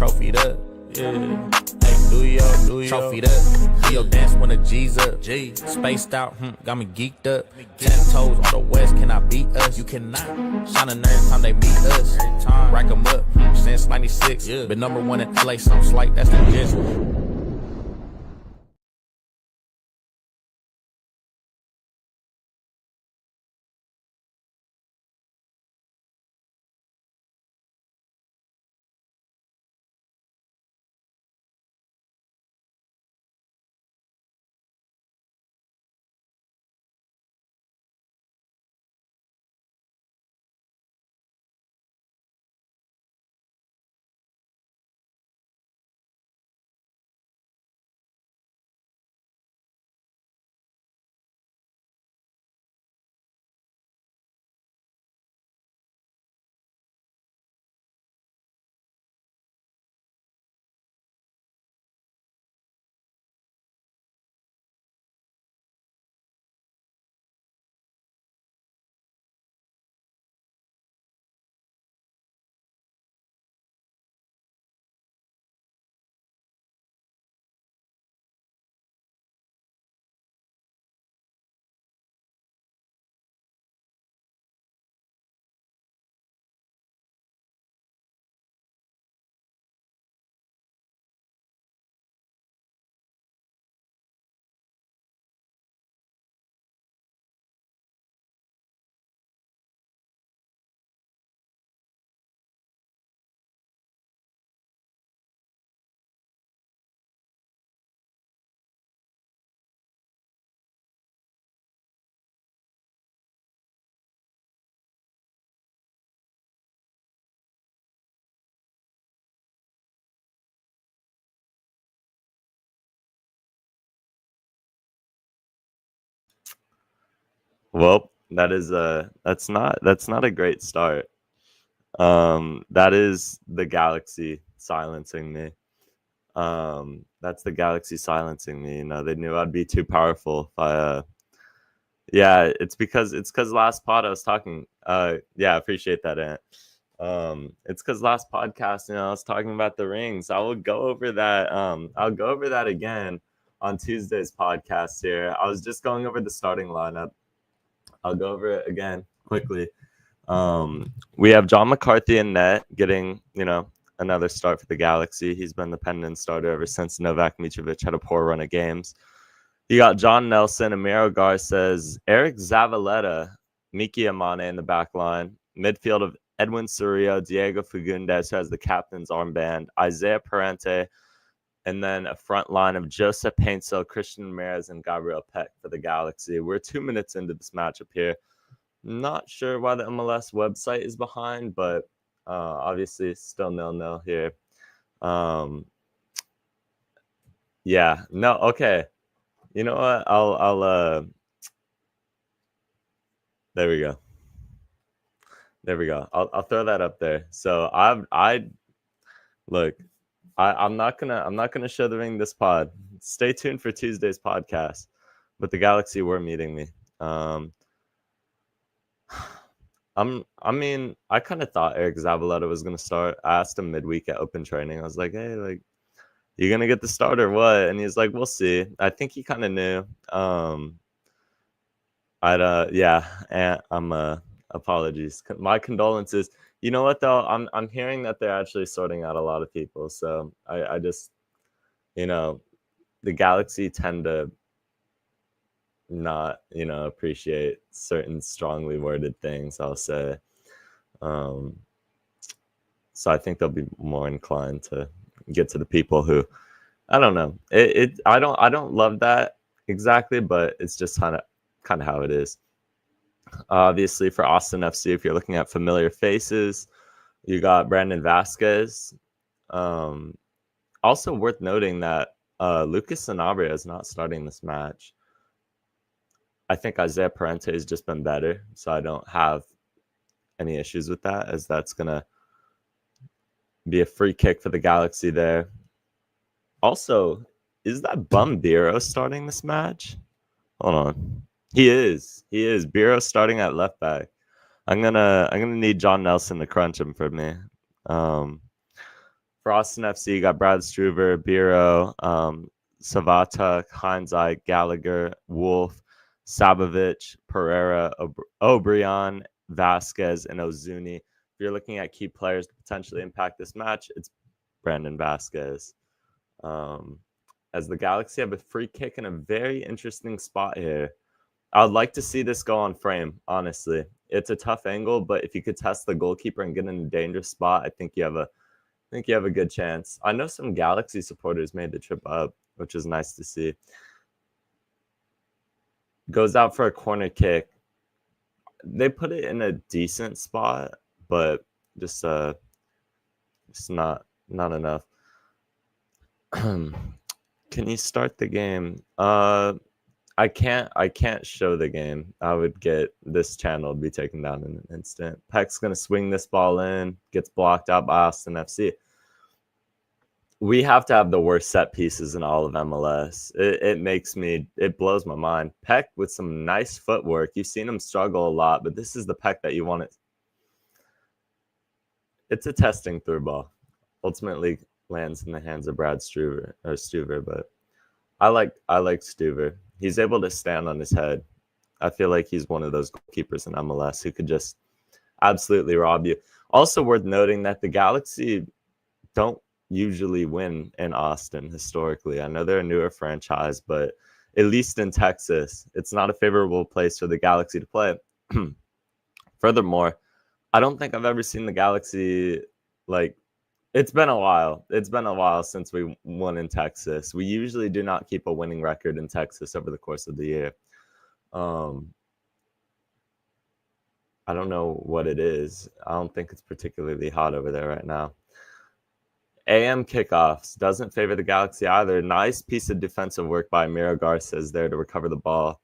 trophied up. Yeah. Hey, do yo, trophied up. Do your dance when the G's up. G. Spaced out, got me geeked up. 10 toes on the west, can I beat us? You cannot. Shining every time they meet us. Rack 'em up, since 96. Been number one in LA, something slight, that's the gist. Well, that's not a great start. That is the Galaxy silencing me. That's the Galaxy silencing me. You know, they knew I'd be too powerful if I yeah, it's because last pod I was talking yeah, I appreciate that, Ant. It's because last podcast, you know, I was talking about the rings. I'll go over that again on Tuesday's podcast here. I was just going over the starting lineup. I'll go over it again quickly. We have John McCarthy in net, getting, you know, another start for the Galaxy. He's been the pennant starter ever since Novak Mitrovic had a poor run of games. You got John Nelson, Amiro Garces, Eric Zavaleta, Miki Amane in the back line. Midfield of Edwin Cerrillo, Diego Fagundes, who has the captain's armband, Isaiah Parente, and then a front line of Joseph Paintsel, Christian Ramirez, and Gabriel Peck for the Galaxy. We're 2 minutes into this matchup here. Not sure why the MLS website is behind, but obviously it's still 0-0 here. Yeah, no, okay. You know what? I'll there we go. There we go. I'll throw that up there. So look, I'm not gonna show the ring this pod. Stay tuned for Tuesday's podcast. But the Galaxy were meeting me. I kind of thought Eric Zavaleta was gonna start. I asked him midweek at open training. I was like, hey, like, you gonna get the start or what? And he's like, we'll see. I think he kind of knew. Yeah, and apologies. My condolences. You know what though? I'm hearing that they're actually sorting out a lot of people. So I just, you know, the Galaxy tend to not, you know, appreciate certain strongly worded things, I'll say. So I think they'll be more inclined to get to the people who, I don't know. I don't love that exactly, but it's just kind of how it is. Obviously, for Austin FC, if you're looking at familiar faces, you got Brandon Vasquez. Also worth noting that Lucas Sanabria is not starting this match. I think Isaiah Parente has just been better, so I don't have any issues with that, as that's going to be a free kick for the Galaxy there. Also, is that bum Biro starting this match? Hold on. He is. Biro starting at left back. I'm gonna need John Nelson to crunch him for me. For Austin FC, you got Brad Struver, Biro, Savata, Heinzike, Gallagher, Wolf, Sabovich, Pereira, O'Brien, Vasquez, and Ozuni. If you're looking at key players to potentially impact this match, it's Brandon Vasquez. As the Galaxy have a free kick in a very interesting spot here. I would like to see this go on frame, honestly. It's a tough angle, but if you could test the goalkeeper and get in a dangerous spot, I think you have a good chance. I know some Galaxy supporters made the trip up, which is nice to see. Goes out for a corner kick. They put it in a decent spot, but just not enough. Can you start the game? I can't show the game. I would get this channel to be taken down in an instant. Peck's gonna swing this ball in, gets blocked out by Austin FC. We have to have the worst set pieces in all of MLS. It blows my mind. Peck with some nice footwork. You've seen him struggle a lot, but this is the Peck that you want it. It's a testing through ball. Ultimately lands in the hands of Brad Struver, but I like Stuver. He's able to stand on his head. I feel like he's one of those goalkeepers in MLS who could just absolutely rob you. Also worth noting that the Galaxy don't usually win in Austin historically. I know they're a newer franchise, but at least in Texas, it's not a favorable place for the Galaxy to play. Furthermore, I don't think I've ever seen the Galaxy like. It's been a while. It's been a while since we won in Texas. We usually do not keep a winning record in Texas over the course of the year. I don't know what it is. I don't think it's particularly hot over there right now. AM kickoffs doesn't favor the Galaxy either. Nice piece of defensive work by Miro Garces there to recover the ball.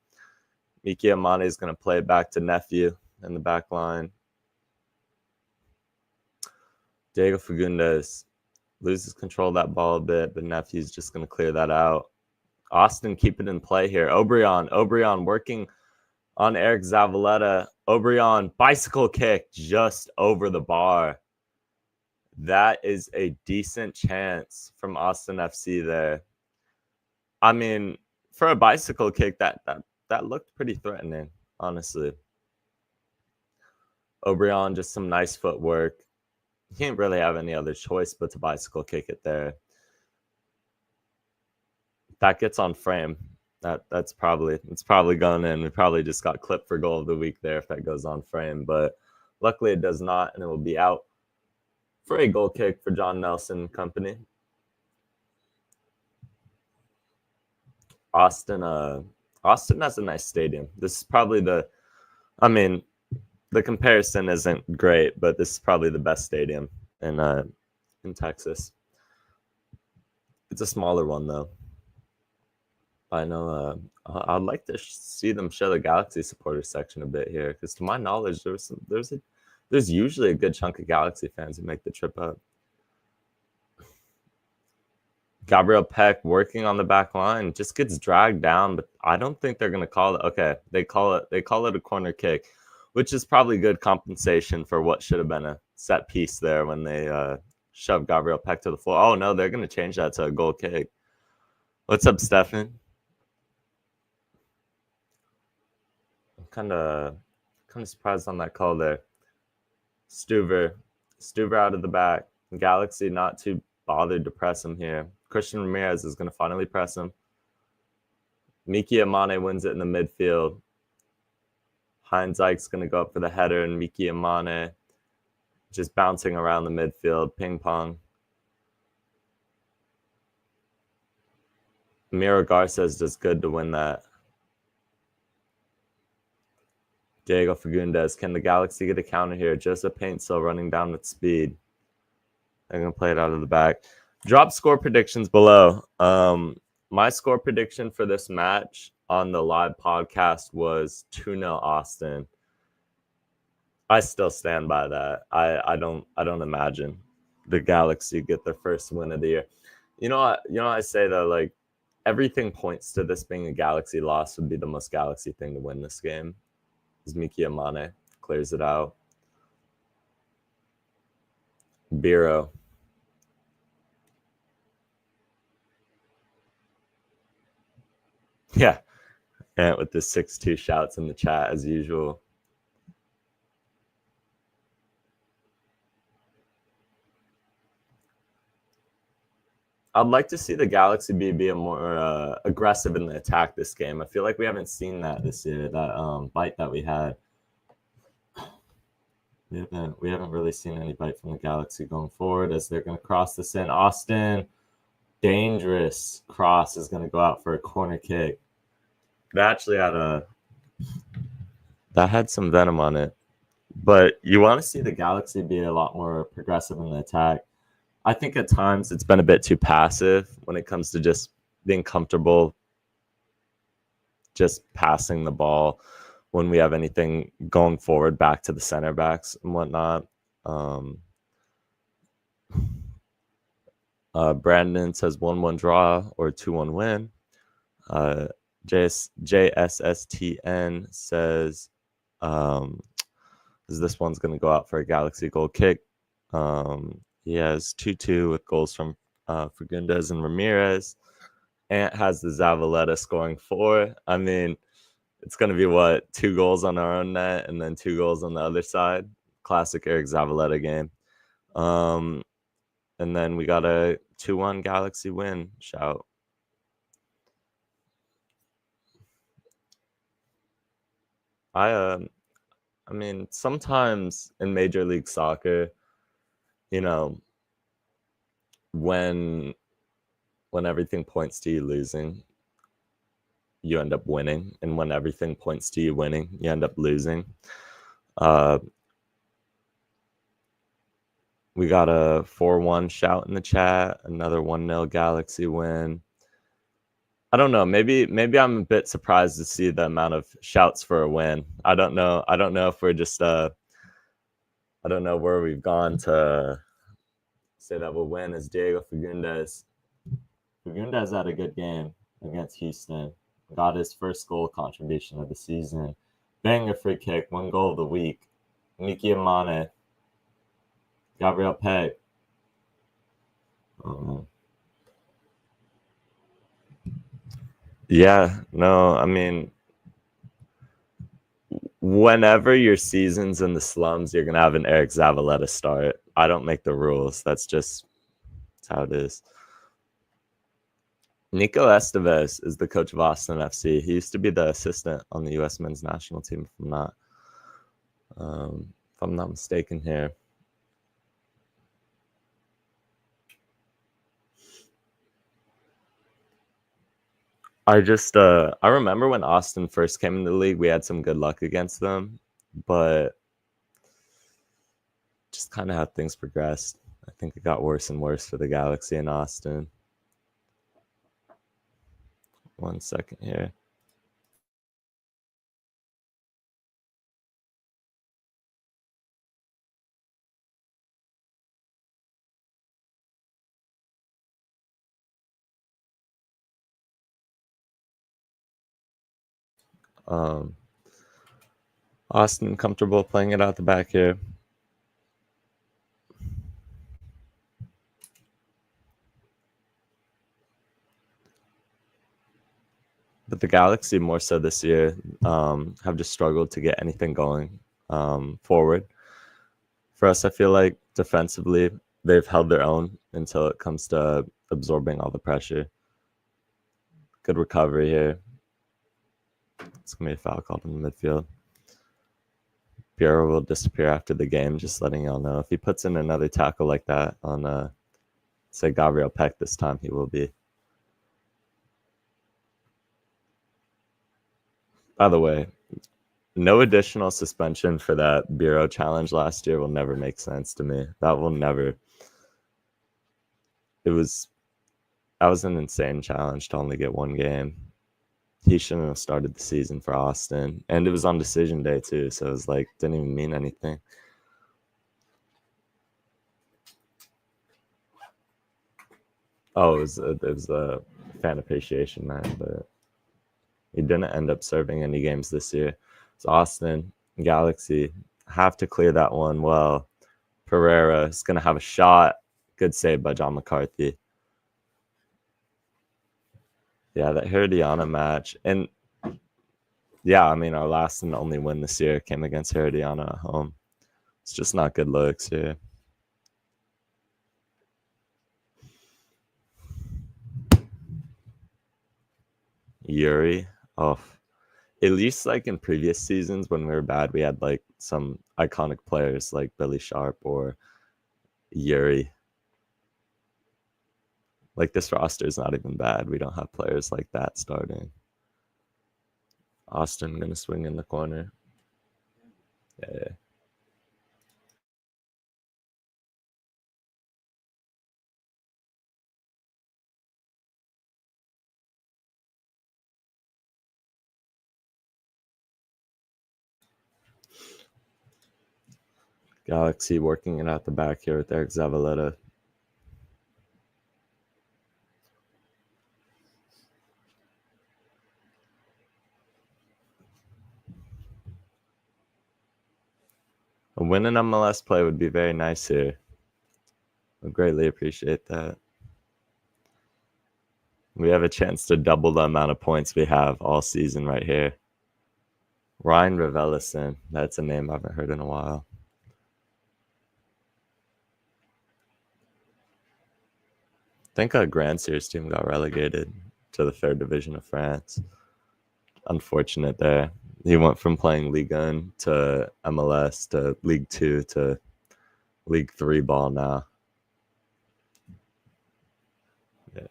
Miki Amane is going to play it back to Nephew in the back line. Diego Fagundes loses control of that ball a bit, but Nephew's just going to clear that out. Austin keep it in play here. O'Brien working on Eric Zavaleta. O'Brien, bicycle kick just over the bar. That is a decent chance from Austin FC there. I mean, for a bicycle kick, that looked pretty threatening, honestly. O'Brien, just some nice footwork. You can't really have any other choice but to bicycle kick it there. That gets on frame. It's probably going in. We probably just got clipped for goal of the week there if that goes on frame, but luckily it does not, and it will be out for a goal kick for John Nelson and company. Austin has a nice stadium. This is probably the comparison isn't great, but this is probably the best stadium in Texas. It's a smaller one though. I know. I'd like to see them show the Galaxy supporters section a bit here, because to my knowledge, there's usually a good chunk of Galaxy fans who make the trip up. Gabriel Peck working on the back line just gets dragged down, but I don't think they're gonna call it. Okay, they call it a corner kick, which is probably good compensation for what should have been a set piece there when they shoved Gabriel Peck to the floor. Oh no, they're gonna change that to a goal kick. What's up, Stefan? I'm kind of surprised on that call there. Stuver out of the back. Galaxy not too bothered to press him here. Christian Ramirez is going to finally press him. Miki Amane wins it in the midfield. Heinzike's going to go up for the header, and Miki Amane just bouncing around the midfield. Ping pong. Miro Garces does good to win that. Diego Fagundes. Can the Galaxy get a counter here? Joseph Paintsil running down with speed. They're going to play it out of the back. Drop score predictions below. My score prediction for this match on the live podcast was 2-0 Austin. I still stand by that. I don't imagine the Galaxy get their first win of the year. You know what I say though, like everything points to this being a Galaxy loss would be the most Galaxy thing to win this game. Is Miki Amane clears it out. Biro. Yeah. And with the 6-2 shouts in the chat as usual. I'd like to see the Galaxy be a more aggressive in the attack this game. I feel like we haven't seen that this year, that bite that we had. We haven't really seen any bite from the Galaxy going forward as they're going to cross this in. Austin, dangerous cross is going to go out for a corner kick. That actually had some venom on it. But you want to see the Galaxy be a lot more progressive in the attack. I think at times it's been a bit too passive when it comes to just being comfortable just passing the ball when we have anything going forward back to the center backs and whatnot. Brandon says 1-1 draw or 2-1 win. JSSTN says this one's going to go out for a Galaxy goal kick. He has 2-2 with goals from Fagundes and Ramirez. Ant has the Zavaleta scoring 4. I mean, it's going to be 2 goals on our own net and then 2 goals on the other side. Classic Eric Zavaleta game. And then we got a 2-1 Galaxy win shout. I mean, sometimes in Major League Soccer, you know, when everything points to you losing, you end up winning, and when everything points to you winning, you end up losing. We got a 4-1 shout in the chat, another 1-0 Galaxy win. I don't know. Maybe I'm a bit surprised to see the amount of shouts for a win. I don't know if we're just I don't know where we've gone to say that we'll win as Diego Fagundes. Fagundes had a good game against Houston. Got his first goal contribution of the season. Banger free kick, 1 goal of the week. Miki Amane. Gabriel Peck. Yeah, no, I mean, whenever your season's in the slums, you're going to have an Eric Zavaleta start. I don't make the rules. That's how it is. Nico Estevez is the coach of Austin FC. He used to be the assistant on the U.S. men's national team, if I'm not mistaken here. I remember when Austin first came in the league, we had some good luck against them, but just kind of how things progressed. I think it got worse and worse for the Galaxy in Austin. 1 second here. Austin comfortable playing it out the back here. But the Galaxy more so this year have just struggled to get anything going forward. For us, I feel like defensively, they've held their own until it comes to absorbing all the pressure. Good recovery here. It's going to be a foul called in the midfield. Bureau will disappear after the game, just letting y'all know. If he puts in another tackle like that on, say, Gabriel Peck this time, he will be. By the way, no additional suspension for that Bureau challenge last year will never make sense to me. That was an insane challenge to only get 1 game. He shouldn't have started the season for Austin. And it was on decision day too, so it was like, didn't even mean anything. Oh, it was a fan appreciation night, but he didn't end up serving any games this year. So Austin, Galaxy, have to clear that one well. Pereira is going to have a shot. Good save by John McCarthy. Yeah, that Herediana match. And yeah, I mean, our last and only win this year came against Herediana at home. It's just not good looks here. Yuri. Oh, at least like in previous seasons when we were bad, we had like some iconic players like Billy Sharp or Yuri. Like this roster is not even bad. We don't have players like that starting. Austin gonna swing in the corner. Yeah. Galaxy working it out the back here with Eric Zavaleta. A win in MLS play would be very nice here. I greatly appreciate that. We have a chance to double the amount of points we have all season right here. Ryan Ravelison. That's a name I haven't heard in a while. I think a Grand Series team got relegated to the third division of France. Unfortunate there. He went from playing Ligue 1 to MLS to League 2 to League 3 ball now. Yeah.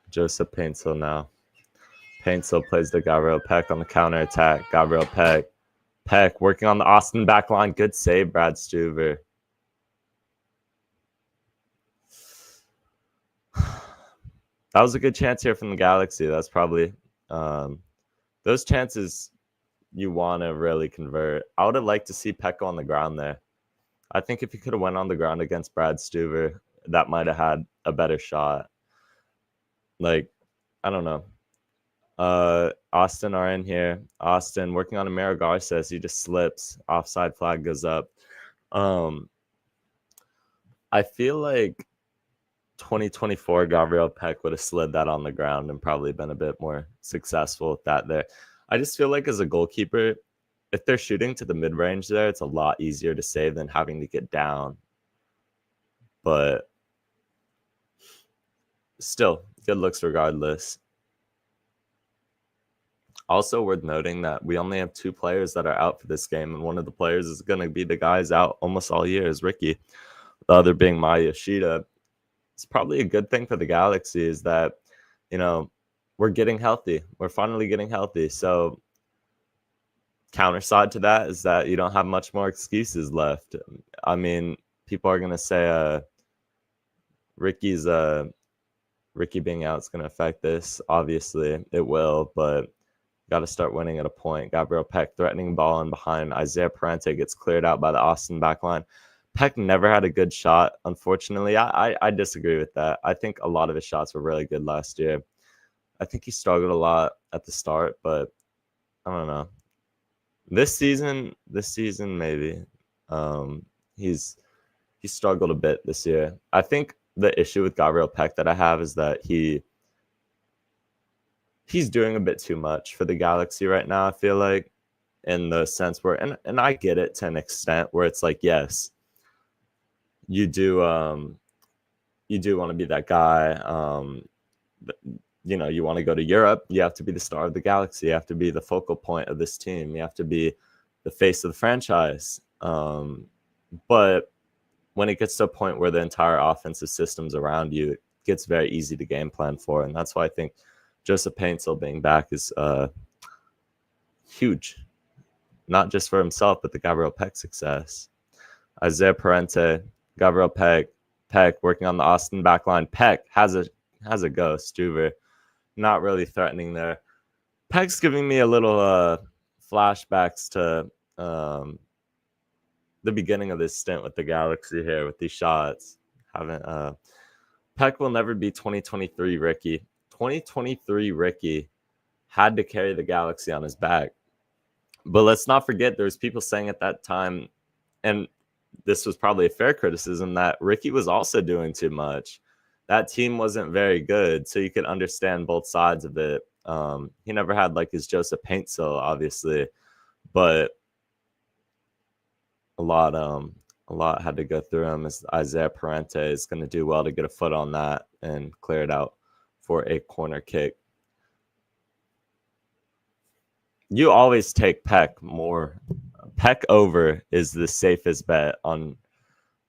Joseph Paintsel now. Paintsel plays to Gabriel Peck on the counter attack. Gabriel Peck working on the Austin back line. Good save, Brad Stuver. That was a good chance here from the Galaxy. That's probably those chances you want to really convert. I would have liked to see Peck on the ground there. I think if he could have went on the ground against Brad Stuver, that might have had a better shot. Like, I don't know. Austin are in here. Austin working on Amaro Garces. He just slips. Offside flag goes up. I feel like 2024 Gabriel Peck would have slid that on the ground and probably been a bit more successful with that there. I just feel like as a goalkeeper, if they're shooting to the mid-range there, it's a lot easier to save than having to get down. But still, good looks regardless. Also worth noting that we only have 2 players that are out for this game, and one of the players is going to be the guys out almost all year is Ricky. The other being Maya Yoshida. It's probably a good thing for the Galaxy is that, you know, we're getting healthy. We're finally getting healthy. So counter side to that is that you don't have much more excuses left. I mean, people are going to say Ricky being out is going to affect this. Obviously, it will, but got to start winning at a point. Gabriel Peck threatening ball in behind. Isaiah Parente gets cleared out by the Austin backline. Peck never had a good shot, unfortunately. I disagree with that. I think a lot of his shots were really good last year. I think he struggled a lot at the start, but I don't know. This season maybe. He's struggled a bit this year. I think the issue with Gabriel Peck that I have is that he's doing a bit too much for the Galaxy right now, I feel like, in the sense where and I get it to an extent where it's like, yes, you do want to be that guy. You know, you want to go to Europe, you have to be the star of the Galaxy, you have to be the focal point of this team, you have to be the face of the franchise. But when it gets to a point where the entire offensive systems around you, it gets very easy to game plan for. And that's why I think Joseph Paintsel being back is huge, not just for himself, but the Gabriel Peck success. Isaiah Parente, Gabriel Peck working on the Austin backline. Peck has a go. Stuver not really threatening there. Peck's giving me a little flashbacks to the beginning of this stint with the Galaxy here with these shots. haven't. Peck will never be 2023 Ricky. 2023 Ricky had to carry the Galaxy on his back. But let's not forget, there was people saying at that time, and this was probably a fair criticism, that Ricky was also doing too much. That team wasn't very good, so you could understand both sides of it. He never had like his Joseph Paintsil, obviously, but a lot had to go through him. As Isaiah Parente is going to do well to get a foot on that and clear it out for a corner kick. You always take Peck more. Peck over is the safest bet on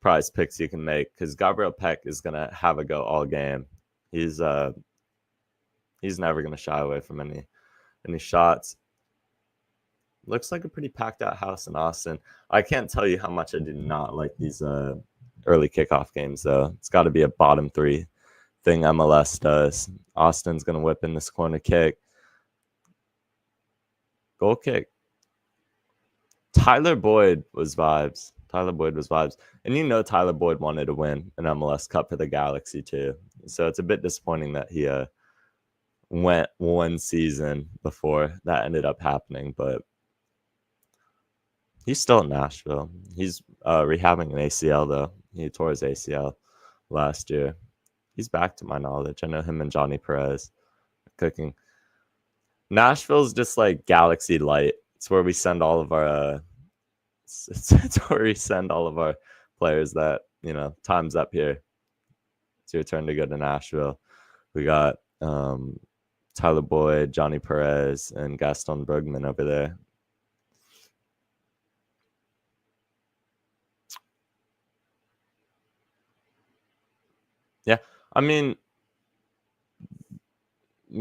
prize picks you can make, because Gabriel Peck is going to have a go all game. He's never going to shy away from any shots. Looks like a pretty packed out house in Austin. I can't tell you how much I do not like these early kickoff games, though. It's got to be a bottom three thing MLS does. Austin's going to whip in this corner kick. Goal kick. Tyler Boyd was vibes. And you know Tyler Boyd wanted to win an MLS Cup for the Galaxy too. So it's a bit disappointing that he went one season before that ended up happening. But he's still in Nashville. He's rehabbing an ACL, though. He tore his ACL last year. He's back to my knowledge. I know him and Johnny Perez are cooking. Nashville's just like Galaxy Light. It's where we send all of our it's where we send all of our players that, time's up here. It's your turn to go to Nashville. We got Tyler Boyd, Johnny Perez, and Gaston Bergman over there. Yeah, I mean,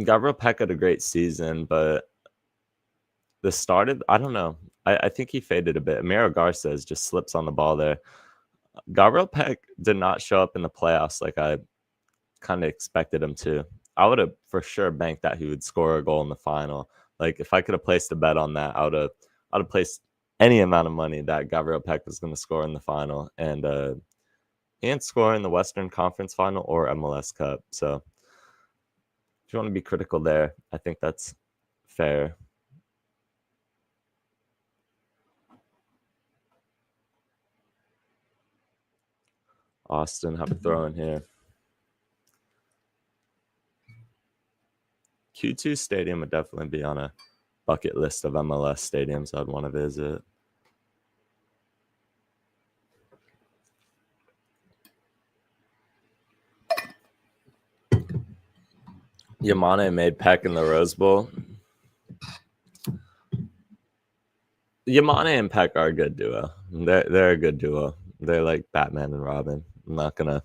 Gabriel Peck had a great season, but the start of, I don't know. I think he faded a bit. Miro Garces just slips on the ball there. Gabriel Peck did not show up in the playoffs like I kind of expected him to. I would have for sure banked that he would score a goal in the final. Like, if I could have placed a bet on that, I'd have placed any amount of money that Gabriel Peck was going to score in the final. And he didn't score in the Western Conference final or MLS Cup. So if you want to be critical there, I think that's fair. Austin, have a throw in here. Q2 Stadium would definitely be on a bucket list of MLS stadiums I'd want to visit. Yamane made Peck in the Rose Bowl. Yamane and Peck are a good duo. They're a good duo. They're like Batman and Robin. I'm not gonna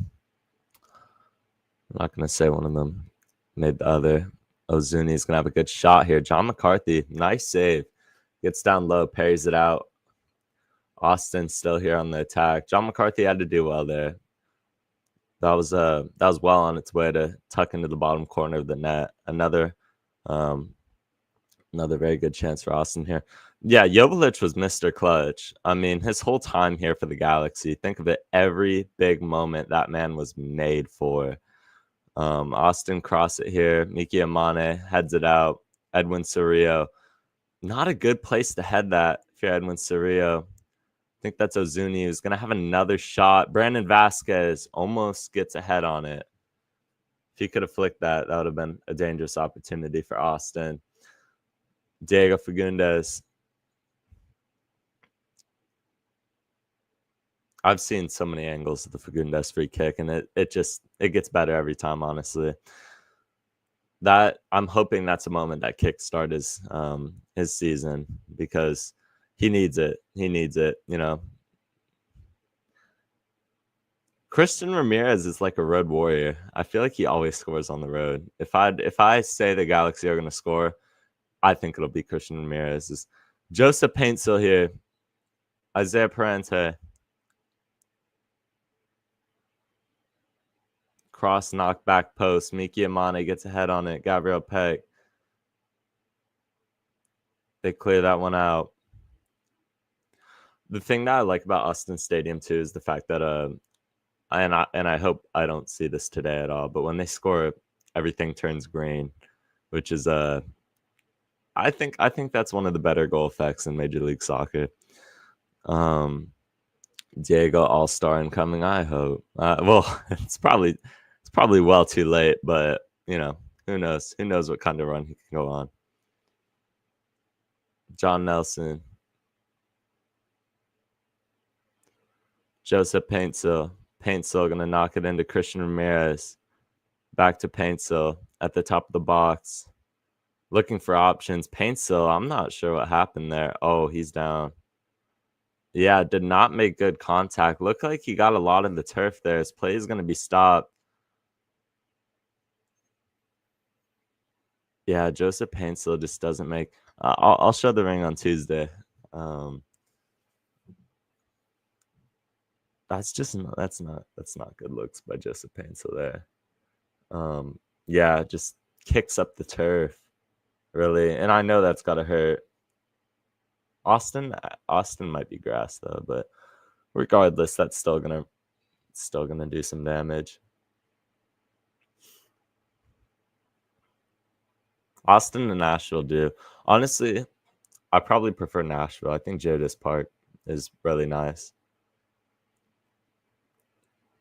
say one of them made the other. Ozuni's gonna have a good shot here. John McCarthy, nice save. Gets down low, parries it out. Austin still here on the attack. John McCarthy had to do well there. That was well on its way to tuck into the bottom corner of the net. Another very good chance for Austin here. Yeah, Joveljic was Mr. Clutch. I mean, his whole time here for the Galaxy, think of it, every big moment that man was made for. Austin cross it here. Miki Amane heads it out. Edwin Cerrillo. Not a good place to head that if you're Edwin Cerrillo. I think that's Ozuni, who's going to have another shot. Brandon Vasquez almost gets ahead on it. If he could have flicked that, that would have been a dangerous opportunity for Austin. Diego Fagundes. I've seen so many angles of the Fagundes free kick, and it gets better every time, honestly. That I'm hoping that's a moment that kickstart his season, because he needs it. Christian Ramirez is like a road warrior. I feel like he always scores on the road. If I say the Galaxy are going to score, I think it'll be Christian Ramirez. Joseph Paintsil here. Isaiah Parente. Cross knock back post. Miki Amane gets ahead on it. Gabriel Peck. They clear that one out. The thing that I like about Austin Stadium too is the fact that I hope I don't see this today at all, but when they score, everything turns green, which is I think that's one of the better goal effects in Major League Soccer. Diego All-Star incoming, I hope. Well, it's probably well too late, but who knows? Who knows what kind of run he can go on? John Nelson, Joseph Paintsil. Paintsil gonna knock it into Christian Ramirez. Back to Paintsil at the top of the box. Looking for options. Paintsil, I'm not sure what happened there. Oh, he's down. Yeah, did not make good contact. Looked like he got a lot of the turf there. His play is going to be stopped. Yeah, Joseph Paintsil just doesn't make. I'll show the ring on Tuesday. That's not good looks by Joseph Paintsil there. Yeah, just kicks up the turf, really, and I know that's gotta hurt. Austin might be grass though, but regardless, that's still gonna do some damage. Austin and Nashville do. Honestly, I probably prefer Nashville. I think Geodis Park is really nice.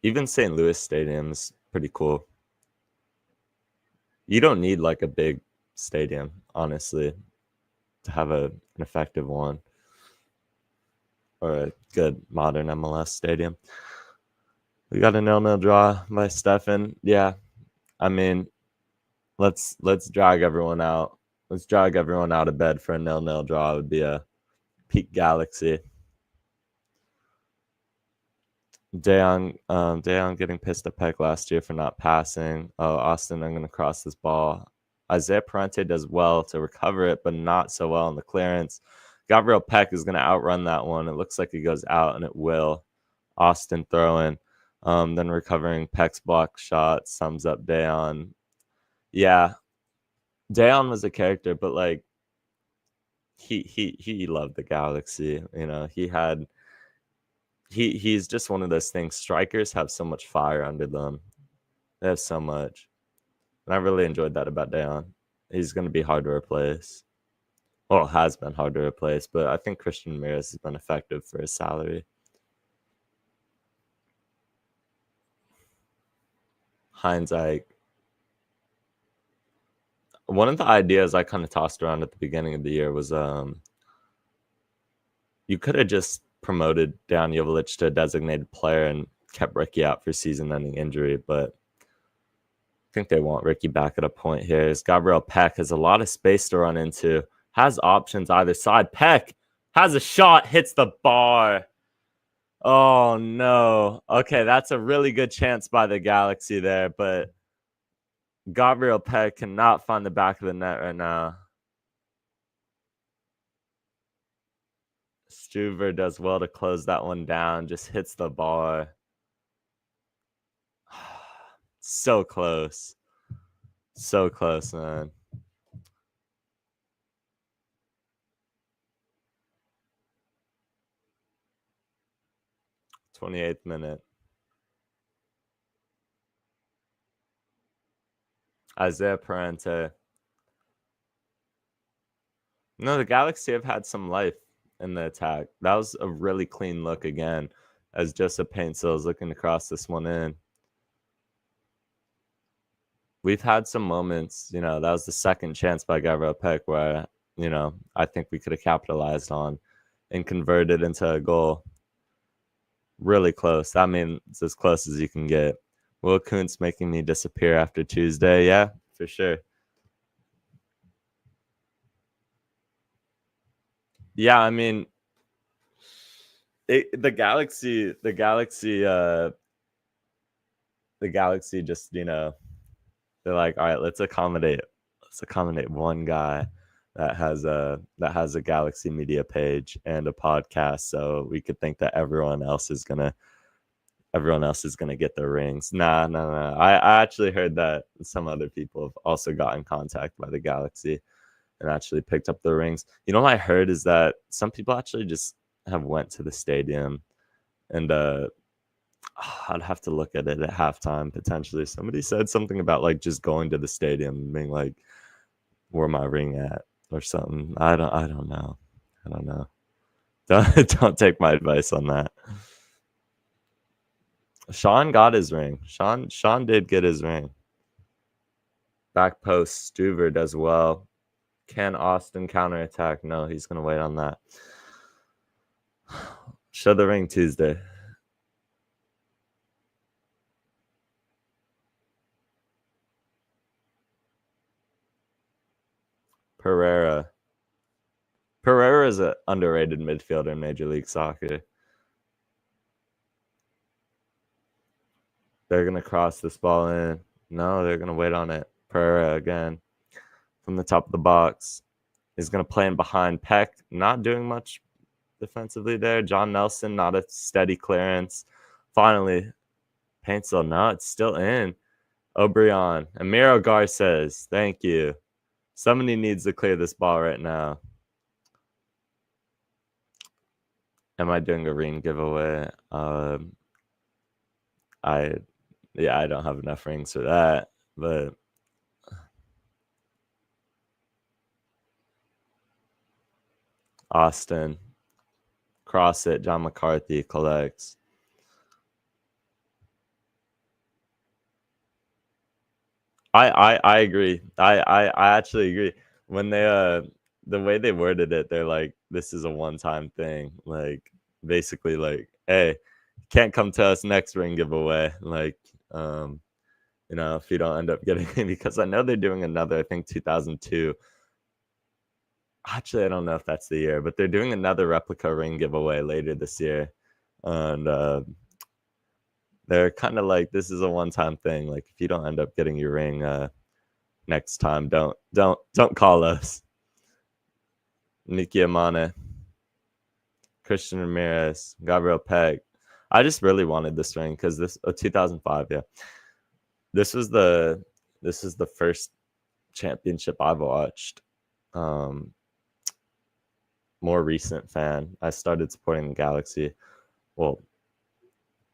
Even St. Louis Stadium is pretty cool. You don't need like a big stadium, honestly, to have an effective one or a good modern MLS stadium. We got a 0-0 draw by Stefan. Yeah, I mean, let's drag everyone out. Let's drag everyone out of bed for a 0-0 draw. It would be a peak Galaxy. Dejan getting pissed at Peck last year for not passing. Oh, Austin, I'm going to cross this ball. Isaiah Parente does well to recover it, but not so well in the clearance. Gabriel Peck is going to outrun that one. It looks like it goes out, and it will. Austin throwing. Then recovering Peck's block shot. Sums up Dejan. Yeah. Dejan was a character, but like he loved the Galaxy. He's just one of those things. Strikers have so much fire under them. They have so much. And I really enjoyed that about Dejan. He's going to be hard to replace. Well, has been hard to replace, but I think Christian Ramirez has been effective for his salary. Heinz Ike. One of the ideas I kind of tossed around at the beginning of the year was you could have just promoted Dan Jovic to a designated player and kept Ricky out for season-ending injury, but I think they want Ricky back at a point here. As Gabriel Peck has a lot of space to run into, has options either side. Peck has a shot, hits the bar. Oh, no. Okay, that's a really good chance by the Galaxy there, but Gabriel Peck cannot find the back of the net right now. Struver does well to close that one down, just hits the bar. So close. So close, man. '28th minute. Isaiah Parente. No, the Galaxy have had some life in the attack. That was a really clean look again, as Joseph Paintsil is looking to cross this one in. We've had some moments, that was the second chance by Gabriel Peck where, I think we could have capitalized on and converted into a goal. Really close. I mean, it's as close as you can get. Will Kuntz making me disappear after Tuesday? Yeah, for sure. Yeah, I mean, the Galaxy just, they're like, all right, let's accommodate one guy that has a Galaxy media page and a podcast, so we could think that everyone else is gonna get their rings. Nah. I actually heard that some other people have also gotten contact by the Galaxy and actually picked up the rings. What I heard is that some people actually just have went to the stadium and I'd have to look at it at halftime potentially. Somebody said something about like just going to the stadium and being like, "Where my ring at?" or something. I don't know. I don't know. Don't take my advice on that. Sean got his ring. Sean did get his ring. Back post, Stuver does well. Can Austin counterattack? No, he's gonna wait on that. Show the ring Tuesday. Pereira. Pereira is an underrated midfielder in Major League Soccer. They're going to cross this ball in. No, they're going to wait on it. Pereira again from the top of the box. He's going to play in behind Peck. Not doing much defensively there. John Nelson, not a steady clearance. Finally, Paintsville. No, it's still in. O'Brien. Amiro Garces. Thank you. Somebody needs to clear this ball right now. Am I doing a ring giveaway? I don't have enough rings for that, but Austin, cross it. John McCarthy collects. I agree. I actually agree. When they the way they worded it, they're like, this is a one-time thing. Like basically like, hey, can't come to us next ring giveaway. Like you know, if you don't end up getting it, because I know they're doing another, I think 2002. Actually, I don't know if that's the year, but they're doing another replica ring giveaway later this year. And they're kind of like, this is a one-time thing. Like if you don't end up getting your ring next time, don't call us. Nicky Amane, Christian Ramirez, Gabriel Peg. I just really wanted this ring because this 2005, yeah. This is the first championship I've watched. More recent fan. I started supporting the Galaxy. Well,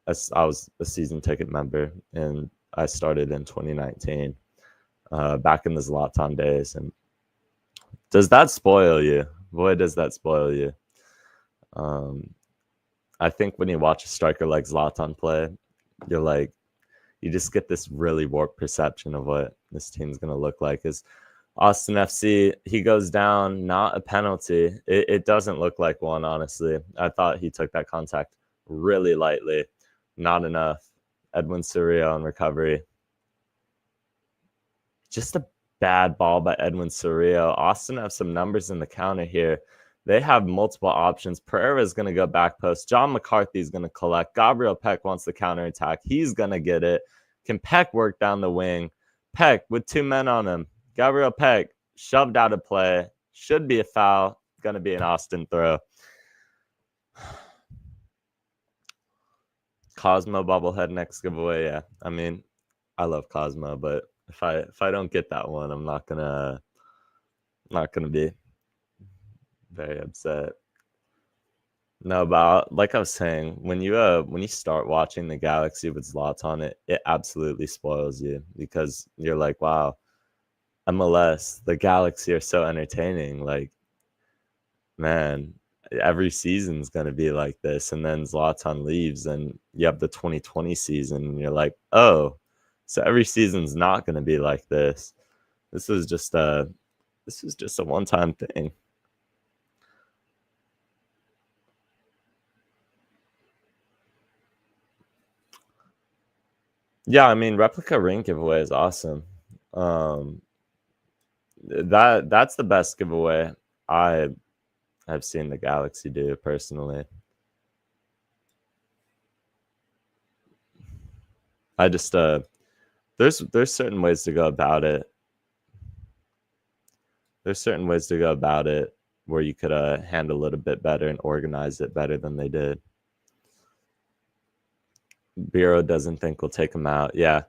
I was a season ticket member, and I started in 2019, back in the Zlatan days. And does that spoil you? Boy, does that spoil you. I think when you watch a striker like Zlatan play, you're like, you just get this really warped perception of what this team's going to look like. Is Austin FC, he goes down, not a penalty. It doesn't look like one, honestly. I thought he took that contact really lightly. Not enough. Edwin Surreal on recovery. Just a bad ball by Edwin Surreal. Austin have some numbers in the counter here. They have multiple options. Pereira is going to go back post. John McCarthy is going to collect. Gabriel Peck wants the counterattack. He's going to get it. Can Peck work down the wing? Peck with two men on him. Gabriel Peck shoved out of play. Should be a foul. Going to be an Austin throw. Cosmo bobblehead next giveaway. Yeah, I mean, I love Cosmo, but if I don't get that one, I'm not gonna be very upset. No, but like I was saying, when you start watching the Galaxy with Zlatan, it absolutely spoils you because you're like, wow, MLS, the Galaxy are so entertaining. Like, man, every season's gonna be like this, and then Zlatan leaves, and you have the 2020 season, and you're like, oh, so every season's not gonna be like this. This is just a one-time thing. Yeah, I mean, replica ring giveaway is awesome. That's the best giveaway I have seen the Galaxy do personally. I just there's certain ways to go about it. There's certain ways to go about it where you could handle it a bit better and organize it better than they did. Bureau doesn't think we'll take him out. Yeah.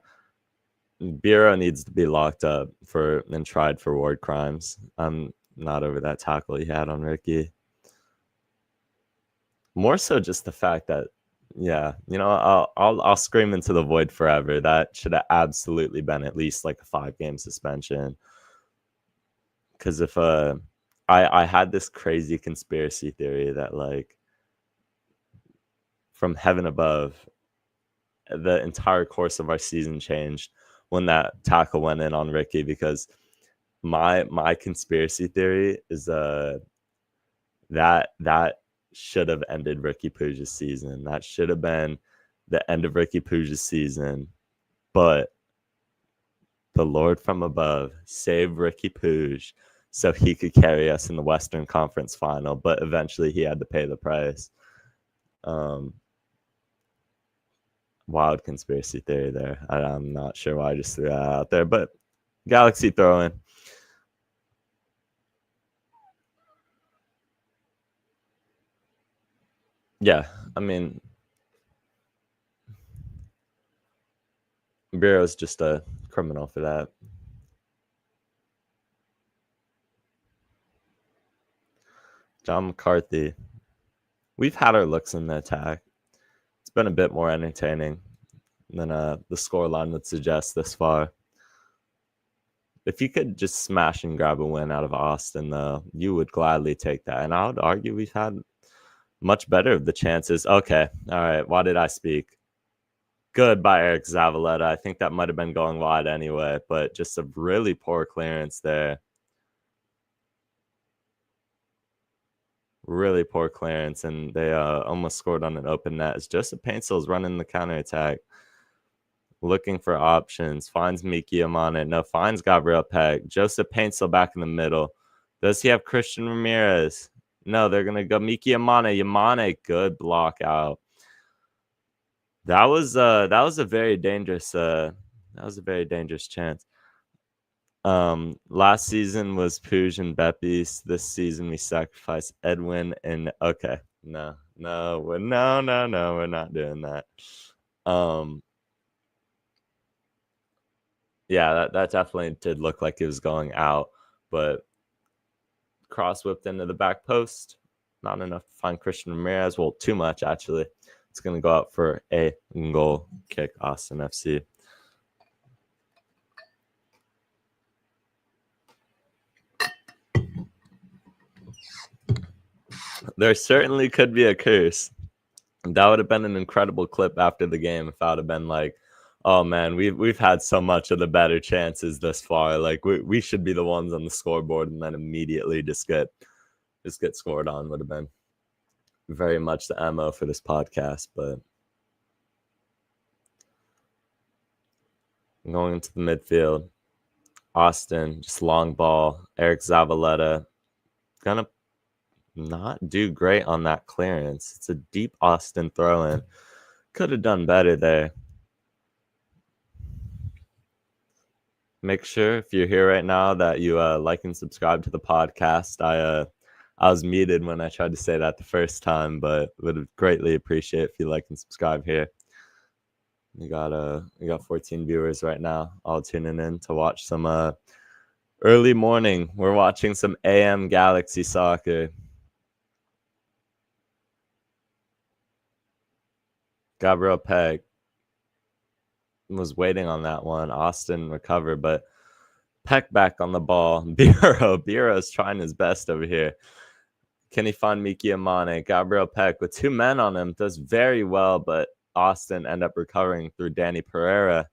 Bureau needs to be locked up and tried for war crimes. I'm not over that tackle he had on Ricky. More so just the fact that Yeah, I'll scream into the void forever. That should have absolutely been at least like a 5-game suspension. Because if I had this crazy conspiracy theory that like from heaven above, the entire course of our season changed when that tackle went in on Ricky. Because my conspiracy theory is that should have ended Ricky Puig's season. That should have been the end of Ricky Puig's season. But the Lord from above saved Ricky Puig so he could carry us in the Western Conference final. But eventually he had to pay the price. Wild conspiracy theory there. I'm not sure why I just threw that out there, but Galaxy throw in. Yeah, I mean, Bureau's just a criminal for that. John McCarthy. We've had our looks in the attack. It's been a bit more entertaining than the scoreline would suggest this far. If you could just smash and grab a win out of Austin, though, you would gladly take that. And I would argue we've had much better of the chances. Okay, all right. Why did I speak? Good by Eric Zavaleta. I think that might have been going wide anyway, but just a really poor clearance there. Really poor clearance, and they almost scored on an open net as Joseph Painsel's running the counterattack. Looking for options, finds Miki Amane. No, finds Gabriel Peck. Joseph Paintsel back in the middle. Does he have Christian Ramirez? No, they're gonna go Miki Amane. Yamane, good block out. That was a very dangerous chance. Last season was Puig and Beppis. This season we sacrificed Edwin and okay. No, we're not doing that. Yeah, that definitely did look like it was going out, but cross whipped into the back post. Not enough to find Christian Ramirez. Well, too much actually. It's gonna go out for a goal kick, Austin FC. There certainly could be a curse. That would have been an incredible clip after the game if I would have been like, oh man, we've had so much of the better chances this far. Like we should be the ones on the scoreboard, and then immediately just get scored on would have been very much the MO for this podcast. But going into the midfield, Austin, just long ball. Eric Zavaleta gonna not do great on that clearance. It's a deep Austin throw in. Could have done better there. Make sure if you're here right now that you like and subscribe to the podcast. I was muted when I tried to say that the first time, but would greatly appreciate if you like and subscribe here. We got 14 viewers right now, all tuning in to watch some early morning. We're watching some AM Galaxy soccer. Gabriel Peck was waiting on that one. Austin recovered, but Peck back on the ball. Bureau's trying his best over here. Can he find Miki Amane? Gabriel Peck with 2 men on him does very well, but Austin end up recovering through Danny Pereira.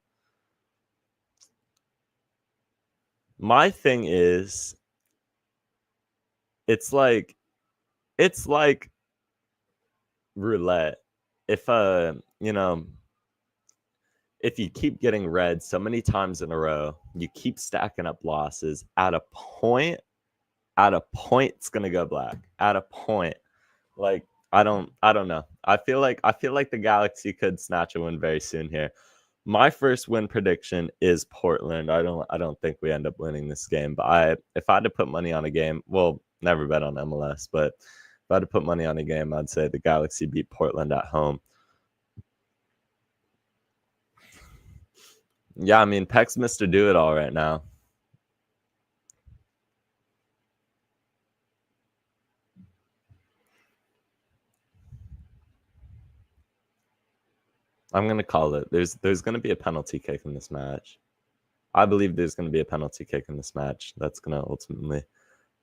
My thing is, it's like roulette. If if you keep getting red so many times in a row, you keep stacking up losses. At a point, it's gonna go black. At a point, like I don't know. I feel like the Galaxy could snatch a win very soon here. My first win prediction is Portland. I don't think we end up winning this game, but if I had to put money on a game, well, never bet on MLS, but if I had to put money on a game, I'd say the Galaxy beat Portland at home. Yeah, I mean, Peck's Mr. Do It All right now. I'm gonna call it. There's gonna be a penalty kick in this match. I believe there's gonna be a penalty kick in this match. That's gonna ultimately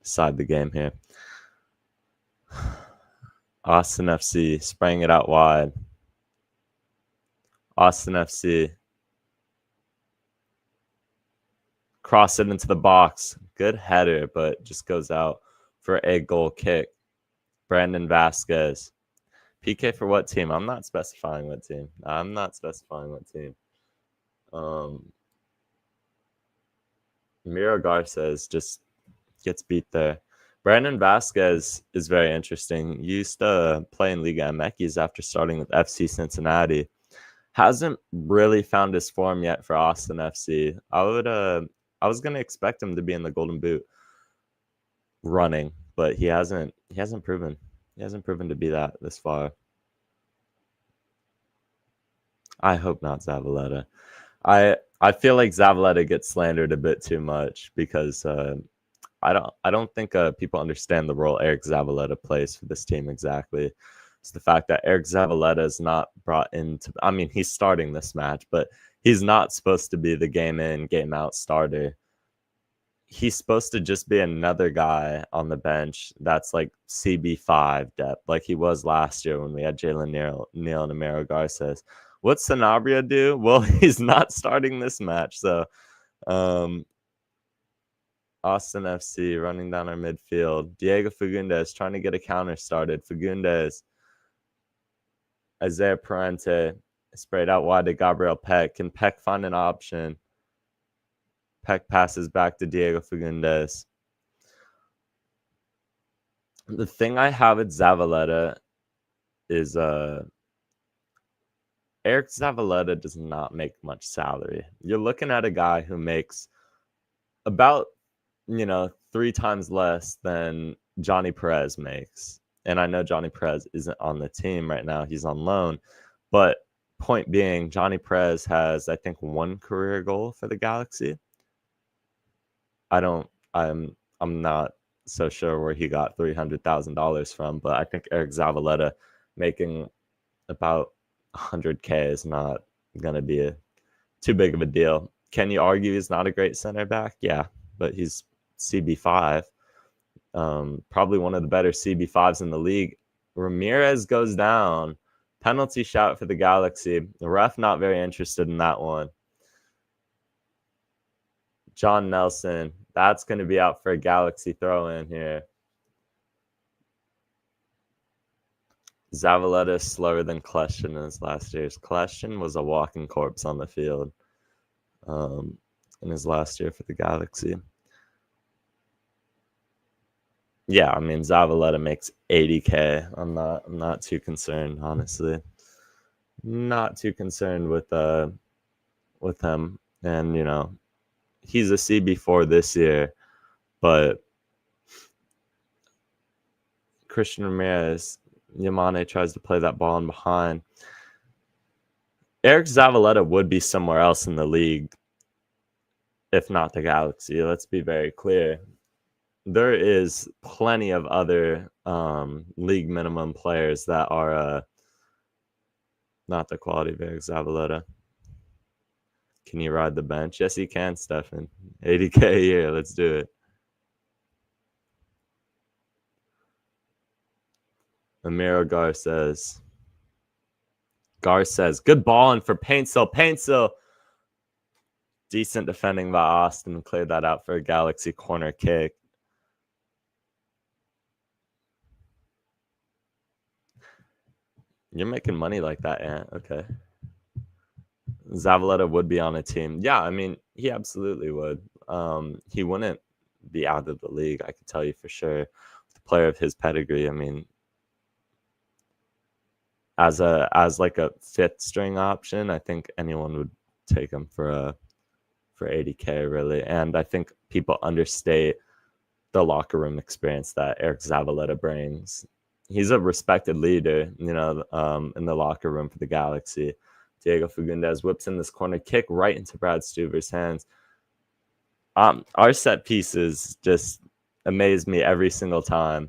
decide the game here. Austin FC spraying it out wide. Austin FC cross it into the box. Good header, but just goes out for a goal kick. Brandon Vasquez. PK for what team? I'm not specifying what team. Miro Garces just gets beat there. Brandon Vasquez is very interesting. He used to play in Liga MX after starting with FC Cincinnati. Hasn't really found his form yet for Austin FC. I was gonna expect him to be in the Golden Boot running, but he hasn't proven. He hasn't proven to be that this far. I hope not Zavaleta. I feel like Zavaleta gets slandered a bit too much because I don't think people understand the role Eric Zavaleta plays for this team exactly. It's the fact that Eric Zavaleta is not brought into. I mean, he's starting this match, but he's not supposed to be the game in, game out starter. He's supposed to just be another guy on the bench that's like CB5 depth, like he was last year when we had Jalen Neal and Amaro Garces. What's Sanabria do? Well, he's not starting this match, so Austin FC running down our midfield. Diego Fagundes trying to get a counter started. Fagundes, Isaiah Parente sprayed out wide to Gabriel Peck. Can Peck find an option? Peck passes back to Diego Fagundes. The thing I have at Zavaleta is Eric Zavaleta does not make much salary. You're looking at a guy who makes about 3 times less than Johnny Perez makes. And I know Johnny Perez isn't on the team right now. He's on loan. But point being, Johnny Perez has, I think, 1 career goal for the Galaxy. I'm not so sure where he got $300,000 from, but I think Eric Zavaleta making about 100K is not going to be too big of a deal. Can you argue he's not a great center back? Yeah, but he's CB5. Probably one of the better CB5s in the league. Ramirez goes down. Penalty shout for the Galaxy. The ref not very interested in that one. John Nelson. That's going to be out for a Galaxy throw-in here. Zavaleta is slower than Kleshtin in his last years. Kleshtin was a walking corpse on the field in his last year for the Galaxy. Yeah, I mean, Zavaleta makes 80K. I'm not too concerned, honestly. Not too concerned with him. And, he's a CB4 this year, but Christian Ramirez, Yamane tries to play that ball in behind. Eric Zavaleta would be somewhere else in the league, if not the Galaxy. Let's be very clear. There is plenty of other league minimum players that are not the quality of Eric Zavaleta. Can you ride the bench? Yes, he can, Stefan. 80K a year. Let's do it. Amiro Garces. Good ball in for Paintsill. Decent defending by Austin. Cleared that out for a Galaxy corner kick. You're making money like that, Ant. Okay. Zavaleta would be on a team. Yeah, I mean, he absolutely would. He wouldn't be out of the league, I can tell you for sure. The player of his pedigree, I mean, as like a 5th string option, I think anyone would take him for 80K really. And I think people understate the locker room experience that Eric Zavaleta brings. He's a respected leader, in the locker room for the Galaxy. Diego Fagundes whips in this corner kick right into Brad Stuver's hands. Our set pieces just amaze me every single time.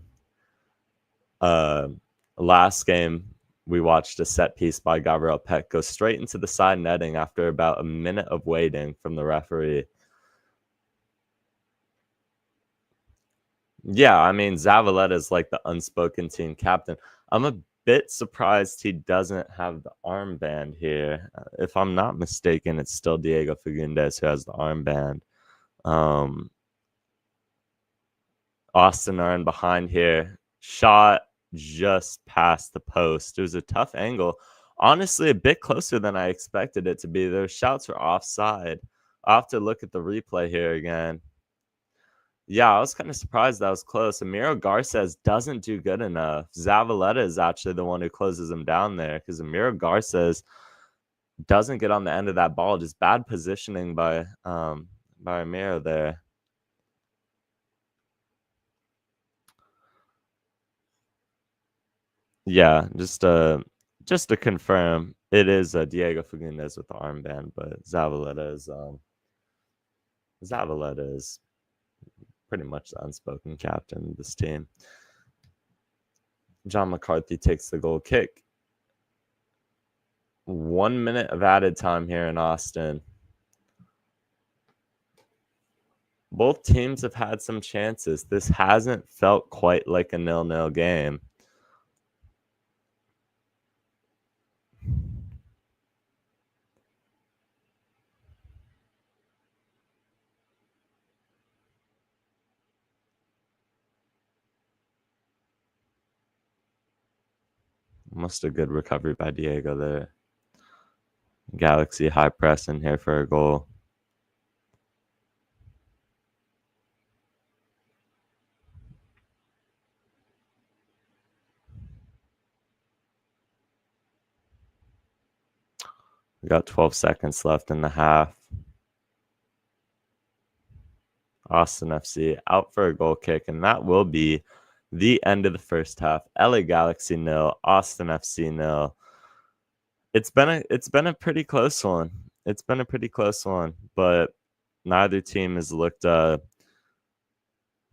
Last game, we watched a set piece by Gabriel Peck go straight into the side netting after about a minute of waiting from the referee. Yeah, I mean, Zavaleta is like the unspoken team captain. I'm a bit surprised he doesn't have the armband here. If I'm not mistaken, it's still Diego Fagundes who has the armband. Austin are in behind here. Shot just past the post. It was a tough angle. Honestly, a bit closer than I expected it to be. Those shots were offside. I'll have to look at the replay here again. Yeah, I was kind of surprised that was close. Emiro Garces doesn't do good enough. Zavaleta is actually the one who closes him down there because Emiro Garces doesn't get on the end of that ball. Just bad positioning by Emiro there. Yeah, just to confirm, it is Diego Fagundes with the armband, but Zavaleta is pretty much the unspoken captain of this team. John McCarthy takes the goal kick. 1 minute of added time here in Austin. Both teams have had some chances. This hasn't felt quite like a 0-0 game. Almost a good recovery by Diego there. Galaxy high press in here for a goal. We got 12 seconds left in the half. Austin FC out for a goal kick, and that will be the end of the first half. LA Galaxy 0, Austin FC 0. It's been a pretty close one. It's been a pretty close one, but neither team has looked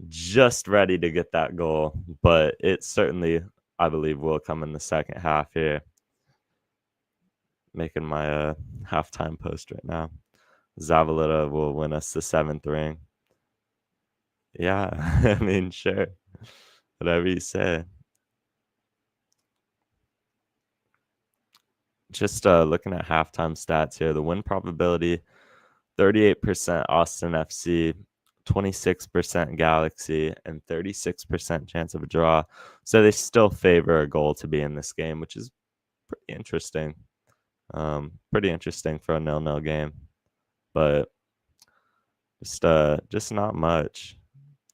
just ready to get that goal, but it certainly, I believe, will come in the second half here. Making my halftime post right now. Zavaleta will win us the 7th ring. Yeah, I mean, sure. Whatever you say. Just looking at halftime stats here, the win probability 38% Austin FC, 26% Galaxy, and 36% chance of a draw. So they still favor a goal to be in this game, which is pretty interesting. Pretty interesting for a 0-0 game, but just not much.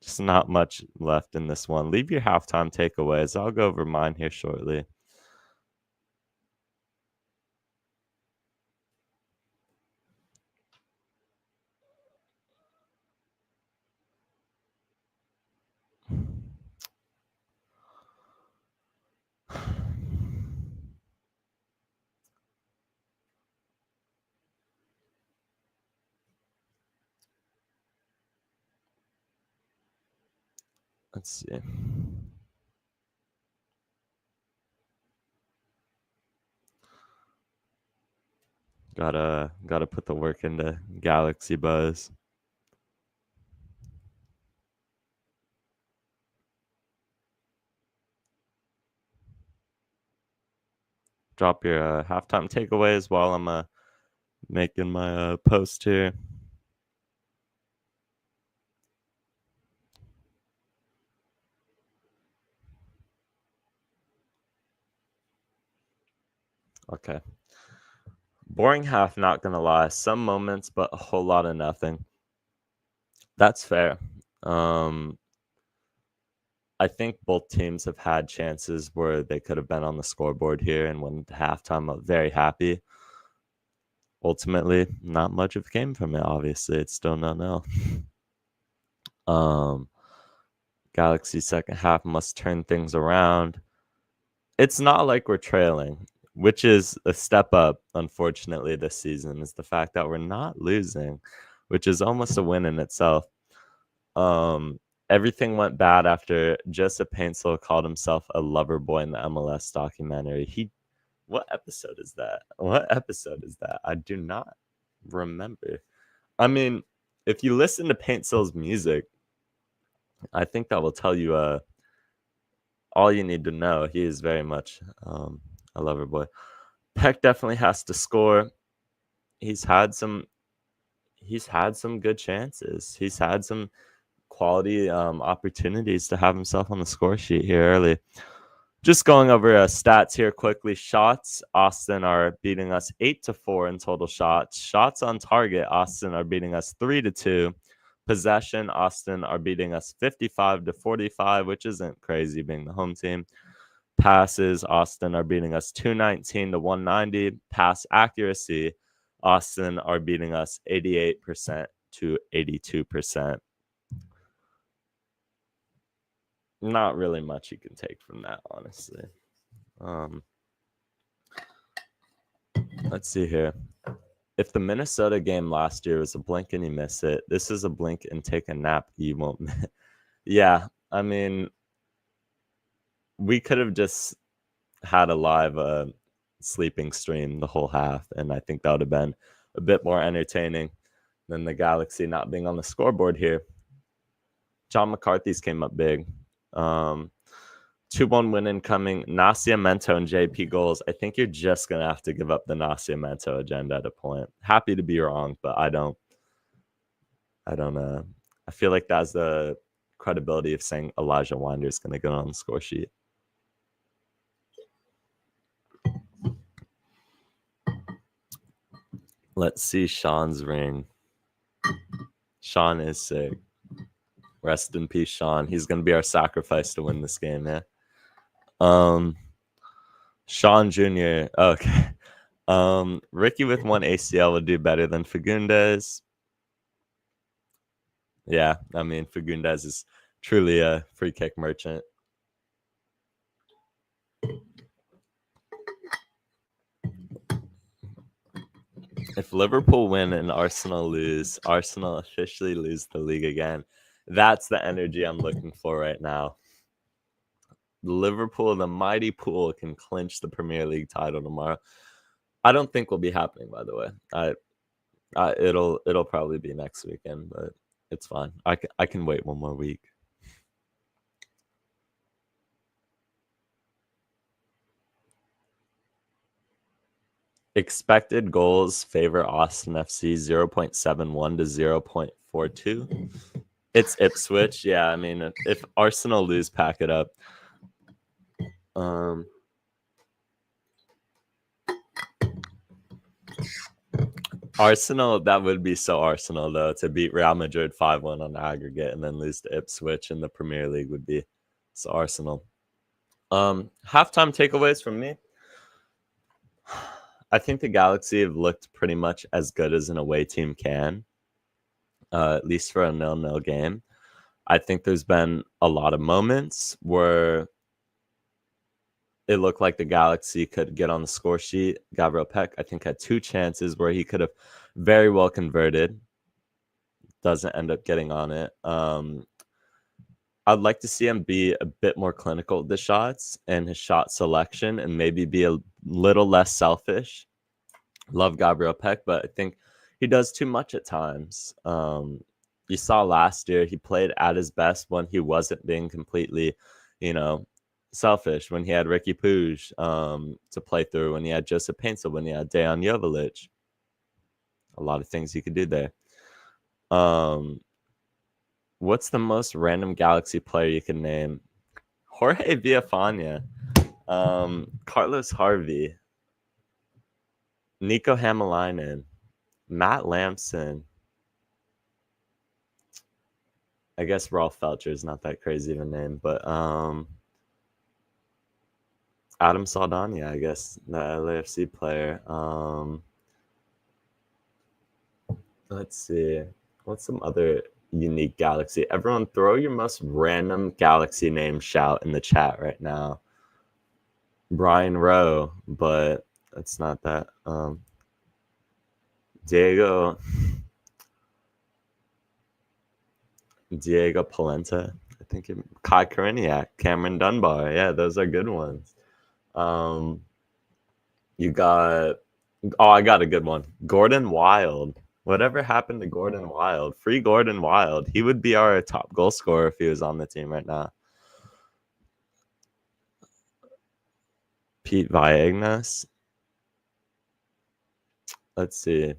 Just not much left in this one. Leave your halftime takeaways. I'll go over mine here shortly. Let's see. Gotta put the work into Galaxy Buzz. Drop your halftime takeaways while I'm making my post here. Okay. Boring half, not gonna lie. Some moments, but a whole lot of nothing. That's fair. I think both teams have had chances where they could have been on the scoreboard here and went to halftime. I'm very happy. Ultimately, not much of came from it. Obviously, it's still 0-0. Galaxy second half must turn things around. It's not like we're trailing, which is a step up, unfortunately, this season, is the fact that we're not losing, which is almost a win in itself. Everything went bad after Joseph Paintsel called himself a lover boy in the MLS documentary. He What episode is that? What episode is that? I do not remember. I mean, if you listen to Paint Soul's music, I think that will tell you all you need to know. He is very much a lover boy. Peck definitely has to score. He's had some good chances. He's had some quality opportunities to have himself on the score sheet here early. Just going over stats here quickly. Shots, Austin are beating us 8-4 in total shots. Shots on target, Austin are beating us 3-2. Possession, Austin are beating us 55-45, which isn't crazy being the home team. Passes, Austin are beating us 219-190. Pass accuracy, Austin are beating us 88% to 82%. Not really much you can take from that, honestly. Let's see here. If the Minnesota game last year was a blink and you miss it, this is a blink and take a nap you won't miss. Yeah, I mean, we could have just had a live sleeping stream the whole half, and I think that would have been a bit more entertaining than the Galaxy not being on the scoreboard here. John McCarthy's came up big. 2-1 win incoming. Nascimento and JP goals. I think you're just going to have to give up the Nascimento agenda at a point. Happy to be wrong, but I don't I feel like that's the credibility of saying Elijah Winder is going to go on the score sheet. Let's see Sean's ring. Sean is sick. Rest in peace, Sean. He's going to be our sacrifice to win this game, yeah. Sean Jr. Okay. Ricky with 1 ACL would do better than Fagundes. Yeah, I mean, Fagundes is truly a free kick merchant. If Liverpool win and Arsenal lose, Arsenal officially lose the league again. That's the energy I'm looking for right now. Liverpool, the mighty pool, can clinch the Premier League title tomorrow. I don't think will be happening, by the way. It'll probably be next weekend, but it's fine. I can wait one more week. Expected goals favor Austin FC 0.71 to 0.42. It's Ipswich. Yeah, I mean, if Arsenal lose, pack it up. Arsenal, that would be so Arsenal, though, to beat Real Madrid 5-1 on aggregate and then lose to Ipswich in the Premier League would be so Arsenal. Halftime takeaways from me. I think the Galaxy have looked pretty much as good as an away team can, at least for a 0-0 game. I think there's been a lot of moments where it looked like the Galaxy could get on the score sheet. Gabriel Peck, I think, had 2 chances where he could have very well converted. Doesn't end up getting on it. I'd like to see him be a bit more clinical with the shots and his shot selection and maybe be a little less selfish. Love Gabriel Peck, but I think he does too much at times. You saw last year he played at his best when he wasn't being completely, selfish, when he had Ricky Puig to play through, when he had Joseph Paintsel, when he had Dejan Joveljic. A lot of things he could do there. What's the most random Galaxy player you can name? Jorge Villafana, Carlos Harvey, Nico Hamalainen, Matt Lamson. I guess Rolf Felcher is not that crazy of a name, but Adam Saldana, I guess, the LAFC player. Let's see. What's some other unique Galaxy? Everyone throw your most random Galaxy name shout in the chat right now. Brian Rowe, but it's not that. Diego Polenta, I think. Kai Koreniak, Cameron Dunbar. Yeah, those are good ones. You got I got a good one. Gordon Wild. Whatever happened to Gordon Wild? Free Gordon Wild. He would be our top goal scorer if he was on the team right now. Pete Viagnas. Let's see.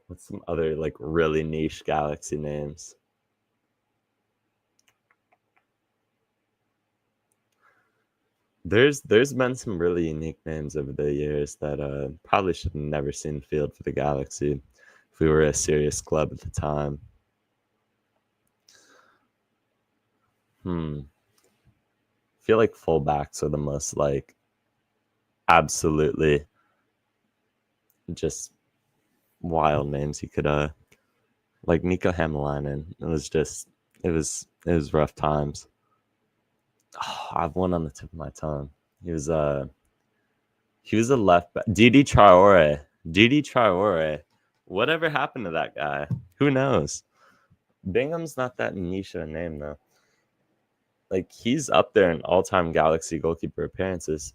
What's some other like really niche Galaxy names? There's been some really unique names over the years that probably should have never seen the field for the Galaxy if we were a serious club at the time. I feel like fullbacks are the most like absolutely just wild names you could like Nico Hamalainen. It was rough times. Oh, I have one on the tip of my tongue. He was a left back. Didi Traore. Whatever happened to that guy? Who knows? Bingham's not that niche of a name though. Like he's up there in all-time Galaxy goalkeeper appearances.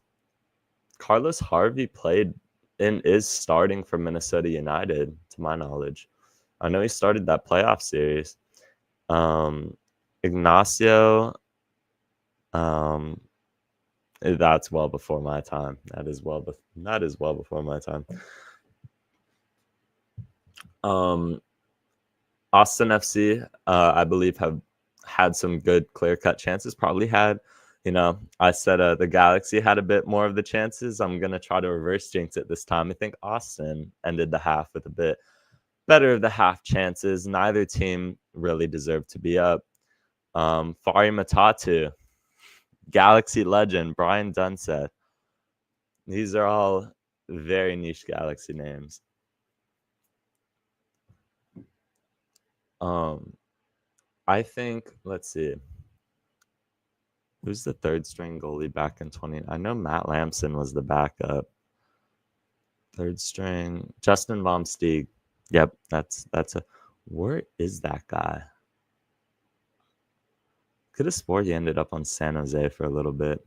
Carlos Harvey played and is starting for Minnesota United, to my knowledge. I know he started that playoff series. Ignacio, that's well before my time. That is well before my time. Austin FC, I believe, have had some good clear-cut chances. Probably had, I said the Galaxy had a bit more of the chances. I'm going to try to reverse jinx it this time. I think Austin ended the half with a bit better of the half chances. Neither team really deserved to be up. Fari Matatu, Galaxy legend, Brian Dunseth. These are all very niche Galaxy names. I think, let's see. Who's the third string goalie back in 20? I know Matt Lamson was the backup. Third string, Justin Baumsteeg. Yep, that's a. Where is that guy? Could have swore he ended up on San Jose for a little bit.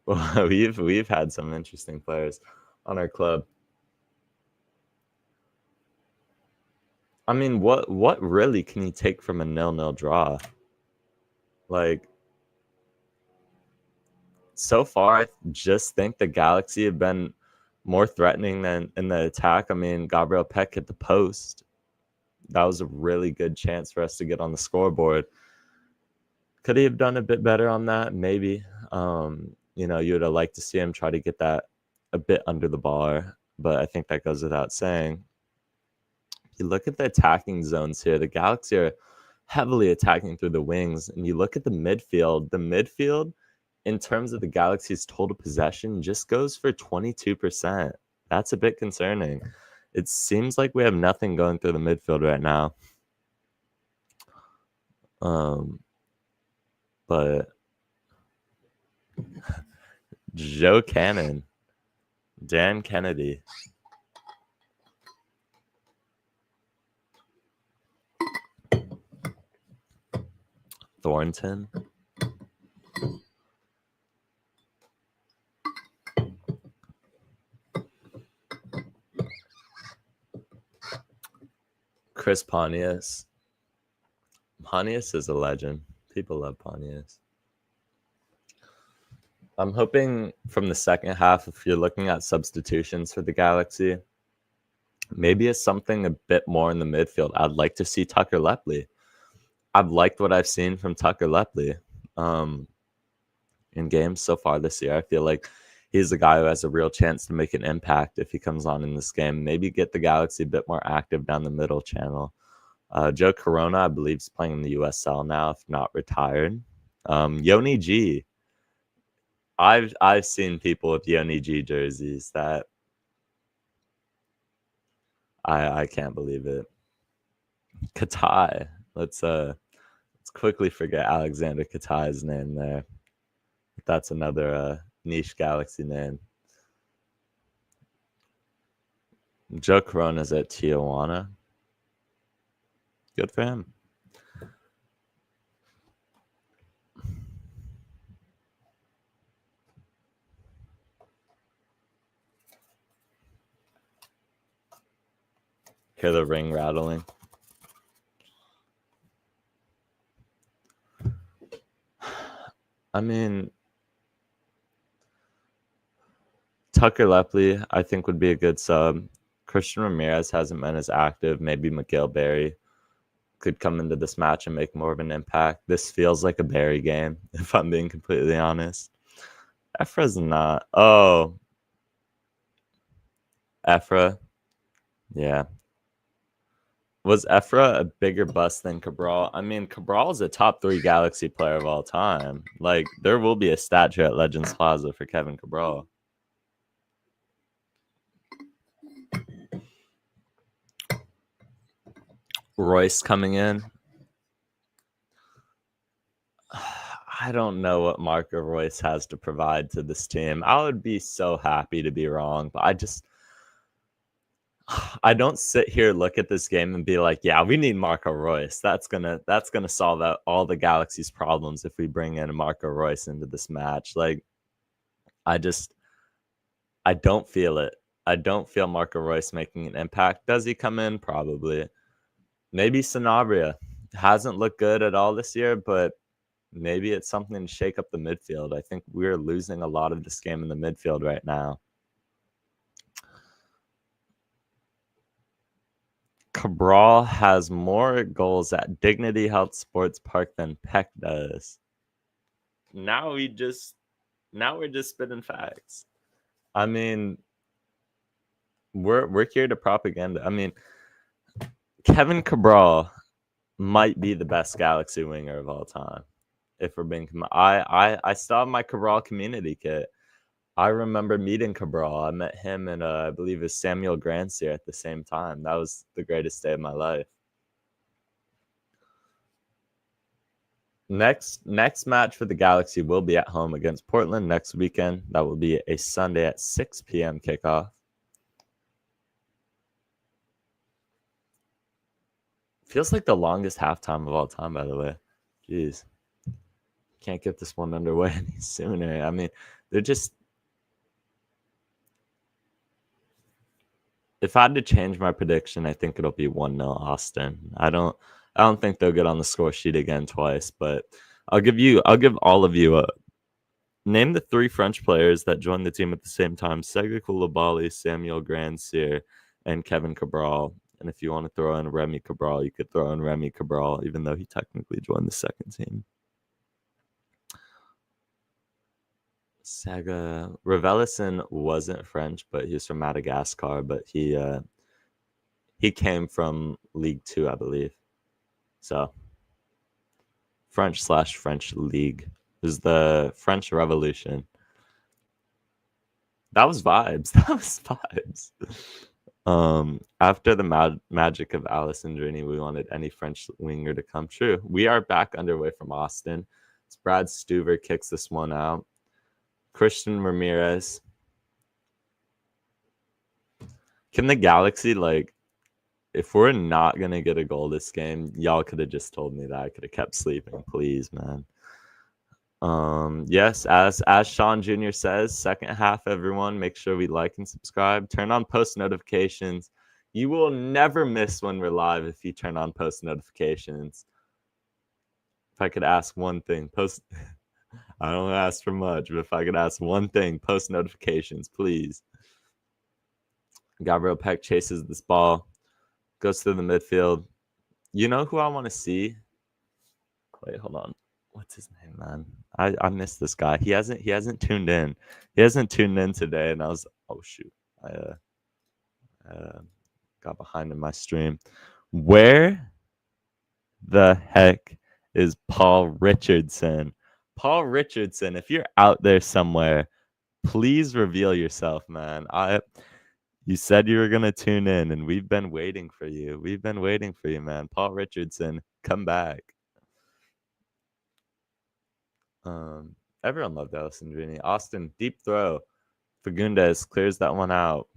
Well, we've had some interesting players on our club. I mean, what really can you take from a 0-0 draw? Like, so far, I just think the Galaxy have been more threatening than in the attack. I mean, Gabriel Peck hit the post. That was a really good chance for us to get on the scoreboard. Could he have done a bit better on that? Maybe. You would have liked to see him try to get that a bit under the bar, but I think that goes without saying. If you look at the attacking zones here, the Galaxy are heavily attacking through the wings, and you look at the midfield in terms of the Galaxy's total possession just goes for 22%. That's a bit concerning. It seems like we have nothing going through the midfield right now. But Joe Cannon, Dan Kennedy. Thornton. Chris Pontius. Pontius is a legend. People love Pontius. I'm hoping from the second half, if you're looking at substitutions for the Galaxy, maybe it's something a bit more in the midfield. I'd like to see Tucker Lepley. I've liked what I've seen from Tucker Lepley in games so far this year. I feel like he's a guy who has a real chance to make an impact if he comes on in this game. Maybe get the Galaxy a bit more active down the middle channel. Joe Corona, I believe, is playing in the USL now, if not retired. Yoni G. I've seen people with Yoni G jerseys that I can't believe it. Katai. Let's quickly forget Alexander Katai's name there. That's another niche Galaxy name. Joe Corona's at Tijuana. Good for him. hear the ring rattling. I mean, Tucker Lepley, I think, would be a good sub. Christian Ramirez hasn't been as active. Maybe Miguel Berry could come into this match and make more of an impact. This feels like a Berry game, if I'm being completely honest. Ephra's not. Oh. Ephra. Yeah. Was Ephra a bigger bust than Cabral? I mean, Cabral is a top 3 Galaxy player of all time. Like, there will be a statue at Legends Plaza for Kevin Cabral. Royce coming in. I don't know what Marco Royce has to provide to this team. I would be so happy to be wrong, but I don't sit here, look at this game and be like, yeah, we need Marco Royce. That's gonna solve out all the Galaxy's problems if we bring in Marco Royce into this match. Like, I don't feel it. I don't feel Marco Royce making an impact. Does he come in? Probably. Maybe Sanabria hasn't looked good at all this year, but maybe it's something to shake up the midfield. I think we're losing a lot of this game in the midfield right now. Cabral has more goals at Dignity Health Sports Park than Peck does. Now we're just spitting facts. I mean, we're here to propaganda. I mean, Kevin Cabral might be the best Galaxy winger of all time. If we're being, I still have my Cabral community kit. I remember meeting Cabral. I met him and I believe it was Samuel Grandsir at the same time. That was the greatest day of my life. Next match for the Galaxy will be at home against Portland next weekend. That will be a Sunday at 6 p.m. kickoff. Feels like the longest halftime of all time, by the way. Jeez. Can't get this one underway any sooner. I mean, they're just... If I had to change my prediction, I think it'll be 1-0 Austin. I don't think they'll get on the score sheet again twice, but I'll give all of you a name the 3 French players that joined the team at the same time: Sega Koulibaly, Samuel Grandsir, and Kevin Cabral. And if you want to throw in Remy Cabral, you could throw in Remy Cabral, even though he technically joined the second team. Saga Ravelison wasn't French, but he was from Madagascar. But he came from League 2, I believe. So French League. It was the French Revolution. That was vibes. After the magic of Alison Drini, we wanted any French winger to come true. We are back underway from Austin. It's Brad Stuver kicks this one out. Christian Ramirez. Can the Galaxy, like, if we're not going to get a goal this game, y'all could have just told me that. I could have kept sleeping. Please, man. Yes, as Sean Jr. says, second half, everyone, make sure we like and subscribe. Turn on post notifications. You will never miss when we're live if you turn on post notifications. If I could ask one thing, I don't ask for much, but if I could ask one thing, post notifications, please. Gabriel Peck chases this ball, goes through the midfield. You know who I want to see? Wait, hold on. What's his name, man? I missed this guy. He hasn't tuned in. He hasn't tuned in today, and I was, oh shoot, I got behind in my stream. Where the heck is Paul Richardson? Paul Richardson, if you're out there somewhere, please reveal yourself, man. You said you were gonna tune in, and we've been waiting for you. We've been waiting for you, man. Paul Richardson, come back. Everyone loved Alison Drini. Austin, deep throw. Fagundes clears that one out.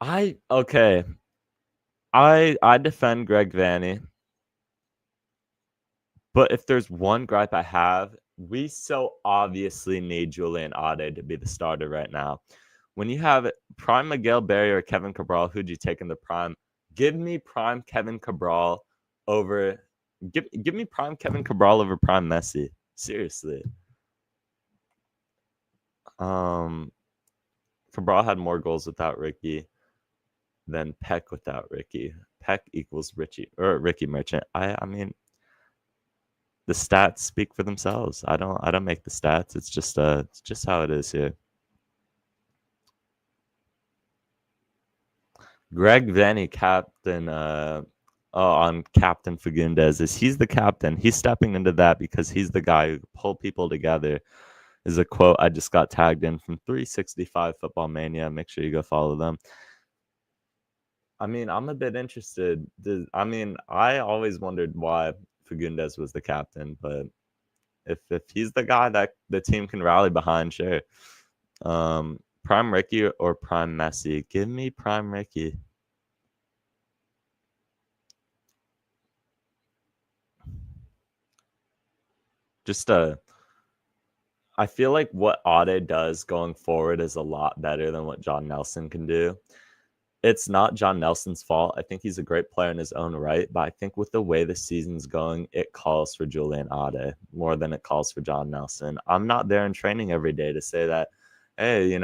I defend Greg Vanny. But if there's one gripe I have, we so obviously need Julian Ade to be the starter right now. When you have prime Miguel Berry or Kevin Cabral, who'd you take in the prime? Give me prime Kevin Cabral over give me prime Kevin Cabral over prime Messi. Seriously. Cabral had more goals without Ricky than Peck without Ricky. Peck equals Ricky Merchant. I mean, the stats speak for themselves. I don't make the stats. It's just how it is here. Greg Vanny captain on Captain Fagundes. He's the captain. He's stepping into that because he's the guy who pull people together. Is a quote I just got tagged in from 365 Football Mania. Make sure you go follow them. I mean, I'm a bit interested. I always wondered why Fagundes was the captain, but if he's the guy that the team can rally behind, sure. Prime Ricky or Prime Messi? Give me Prime Ricky. I feel like what Ade does going forward is a lot better than what John Nelson can do. It's not John Nelson's fault. I think he's a great player in his own right, but I think with the way the season's going, it calls for Julian Ade more than it calls for John Nelson. I'm not there in training every day to say that, hey,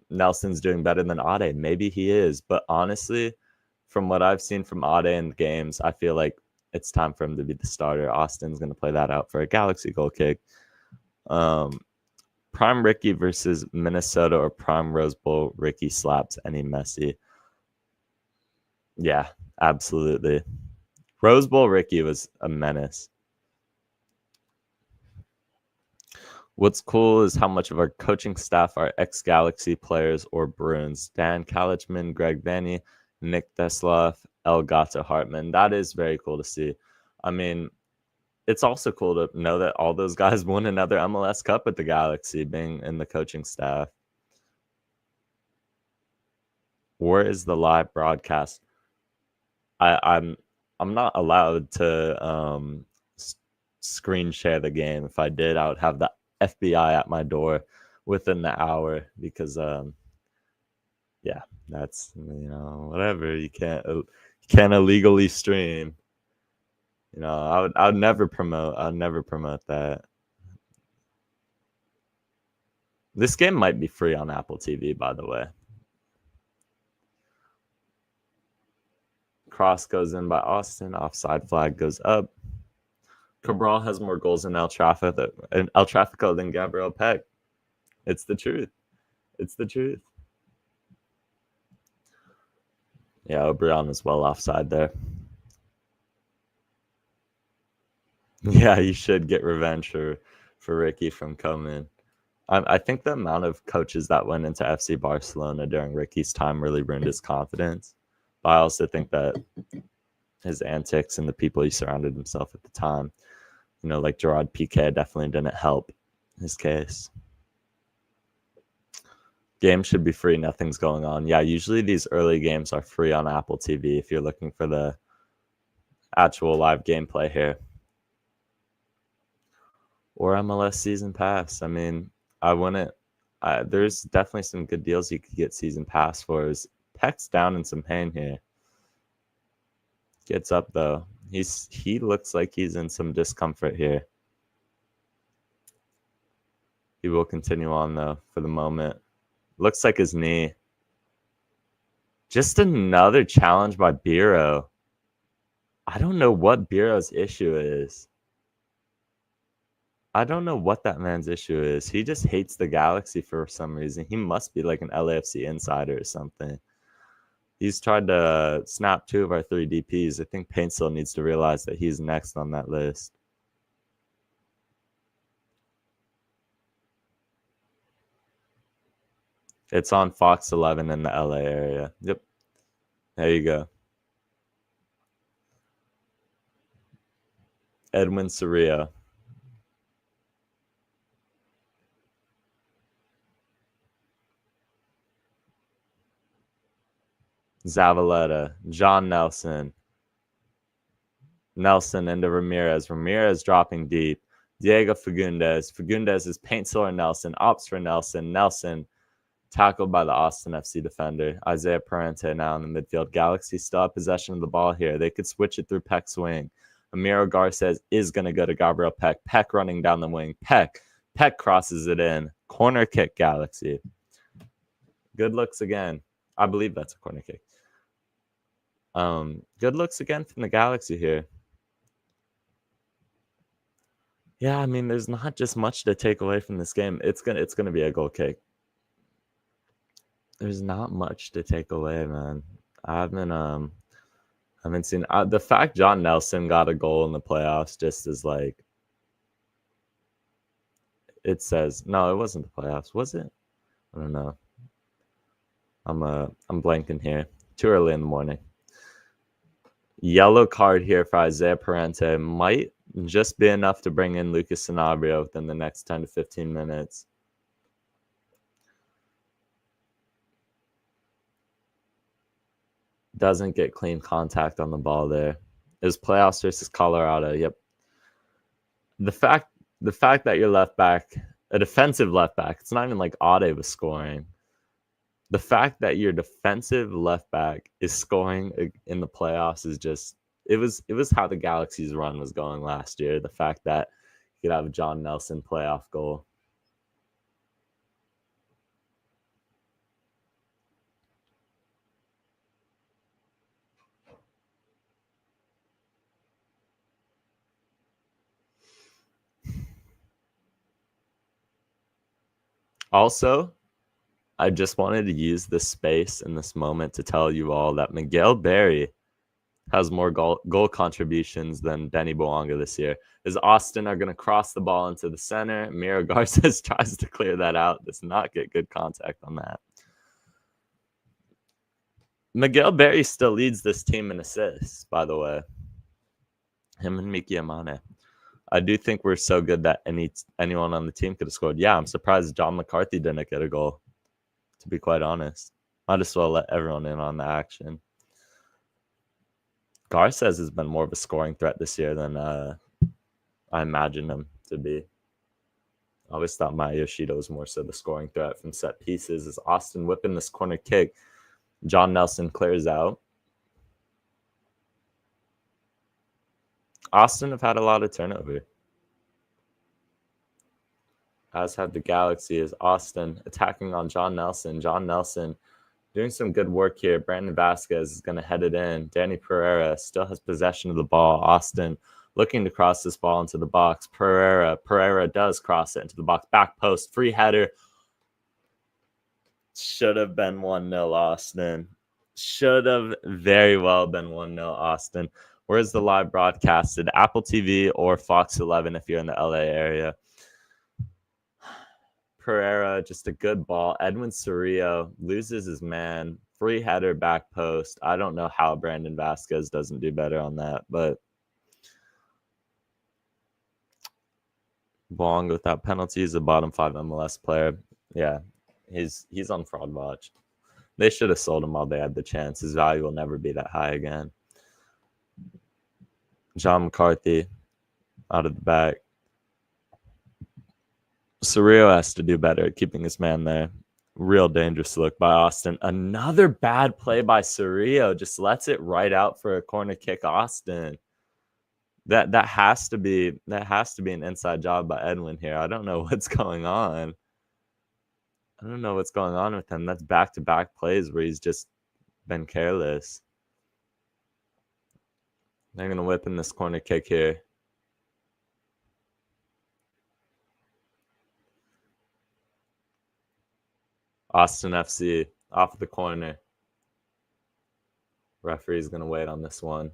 Nelson's doing better than Ade. Maybe he is, but honestly, from what I've seen from Ade in games, I feel like it's time for him to be the starter. Austin's going to play that out for a Galaxy goal kick. Prime Ricky versus Minnesota or Prime Rose Bowl Ricky slaps any Messi. Yeah, absolutely. Rose Bowl Ricky was a menace. What's cool is how much of our coaching staff are ex-Galaxy players or Bruins. Dan Kalichman, Greg Vanny, Nick Desloff, El Gato Hartman. That is very cool to see. I mean, it's also cool to know that all those guys won another MLS Cup at the Galaxy, being in the coaching staff. Where is the live broadcast? I'm not allowed to screen share the game. If I did, I would have the FBI at my door within the hour because yeah, that's whatever. You can't illegally stream. I would never promote that. This game might be free on Apple TV, by the way. Cross goes in by Austin. Offside flag goes up. Cabral has more goals in El Tráfico than Gabriel Peck. It's the truth. It's the truth. Yeah, O'Brien is well offside there. Yeah, you should get revenge for Ricky from coming. I think the amount of coaches that went into FC Barcelona during Ricky's time really ruined his confidence. But I also think that his antics and the people he surrounded himself at the time, like Gerard Piqué, definitely didn't help his case. Games should be free. Nothing's going on. Yeah, usually these early games are free on Apple TV if you're looking for the actual live gameplay here. Or MLS Season Pass. I mean, I wouldn't. There's definitely some good deals you could get Season Pass for. Peck's down in some pain here. Gets up though. He looks like he's in some discomfort here. He will continue on though for the moment. Looks like his knee. Just another challenge by Biro. I don't know what Biro's issue is. I don't know what that man's issue is. He just hates the Galaxy for some reason. He must be like an LAFC insider or something. He's tried to snap 2 of our 3 DPs. I think Paintsill needs to realize that he's next on that list. It's on Fox 11 in the LA area. Yep. There you go. Edwin Soria. Zavaleta, John Nelson. Nelson into Ramirez. Ramirez dropping deep. Diego Fagundes. Fagundes is Paintsill or Nelson. Ops for Nelson. Nelson Tackled by the Austin FC defender. Isaiah Parente now in the midfield. Galaxy still have possession of the ball here. They could switch it through Peck's wing. Amiro Garces is going to go to Gabriel Peck. Peck running down the wing. Peck crosses it in. Corner kick, Galaxy. Good looks again. I believe that's a corner kick. Good looks again from the Galaxy here. Yeah, I mean, there's not just much to take away from this game. It's gonna be a goal kick. There's not much to take away, man. I haven't seen the fact John Nelson got a goal in the playoffs just is like, it says no, it wasn't the playoffs, was it? I don't know. I'm blanking here. Too early in the morning. Yellow card here for Isaiah Parente might just be enough to bring in Lucas Sanabria within the next 10 to 15 minutes. Doesn't get clean contact on the ball there. Is playoffs versus Colorado. Yep. The fact that your left back, a defensive left back, it's not even like Ade was scoring. The fact that your defensive left back is scoring in the playoffs is just, it was how the Galaxy's run was going last year. The fact that you could have a John Nelson playoff goal. Also, I just wanted to use this space in this moment to tell you all that Miguel Berry has more goal contributions than Benny Boanga this year. As Austin are going to cross the ball into the center. Miro Garces tries to clear that out. Does not get good contact on that. Miguel Berry still leads this team in assists, by the way. Him and Miki Amane. I do think we're so good that anyone on the team could have scored. Yeah, I'm surprised John McCarthy didn't get a goal, to be quite honest. Might as well let everyone in on the action. Garces has been more of a scoring threat this year than I imagined him to be. I always thought Maya Yoshida was more so the scoring threat from set pieces. As Austin whipping this corner kick, John Nelson clears out. Austin have had a lot of turnover, as have the Galaxy. As Austin attacking on John Nelson. John Nelson doing some good work here. Brandon Vasquez is going to head it in. Danny Pereira still has possession of the ball. Austin looking to cross this ball into the box. Pereira does cross it into the box. Back post, free header. Should have been 1-0 Austin. Should have very well been 1-0 Austin. Where's the live broadcasted? Apple TV or Fox 11 if you're in the LA area. Pereira, just a good ball. Edwin Cerrillo loses his man. Free header, back post. I don't know how Brandon Vasquez doesn't do better on that, but Bong without penalties, a bottom 5 MLS player. Yeah, he's on fraud watch. They should have sold him while they had the chance. His value will never be that high again. John McCarthy out of the back. Cerrillo has to do better at keeping his man there. Real dangerous look by Austin. Another bad play by Cerrillo. Just lets it right out for a corner kick. Austin. That has to be an inside job by Edwin here. I don't know what's going on. I don't know what's going on with him. That's back-to-back plays where he's just been careless. They're going to whip in this corner kick here. Austin FC off the corner. Referee's going to wait on this one.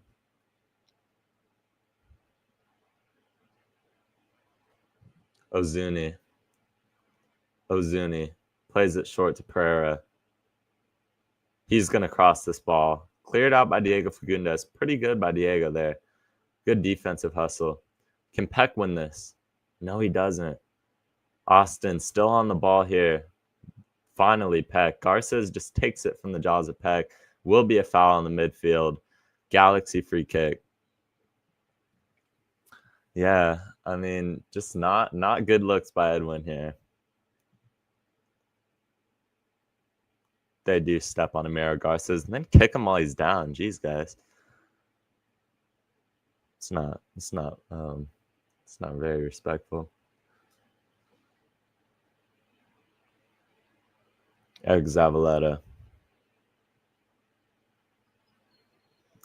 Ozuni plays it short to Pereira. He's going to cross this ball. Cleared out by Diego Fagundes. Pretty good by Diego there. Good defensive hustle. Can Peck win this? No, he doesn't. Austin still on the ball here. Finally, Peck. Garces just takes it from the jaws of Peck. Will be a foul in the midfield. Galaxy free kick. Yeah, I mean, just not good looks by Edwin here. they do step on Amir Garces and then kick him while he's down. Jeez, guys. It's not very respectful. Eric Zavaleta.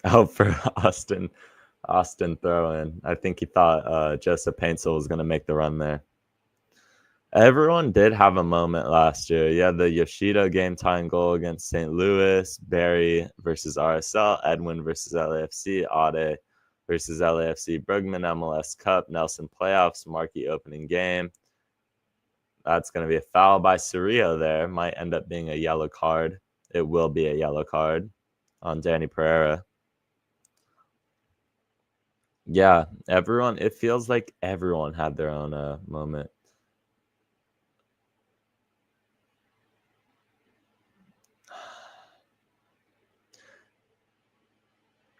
Out for Austin throw in. I think he thought Joseph Paintsel was going to make the run there. Everyone did have a moment last year. You had the Yoshida game-tying goal against St. Louis, Barry versus RSL, Edwin versus LAFC, Ade versus LAFC, Brugman MLS Cup, Nelson playoffs, Markey opening game. That's going to be a foul by Cerrillo there. Might end up being a yellow card. It will be a yellow card on Danny Pereira. Yeah, everyone, it feels like everyone had their own moment.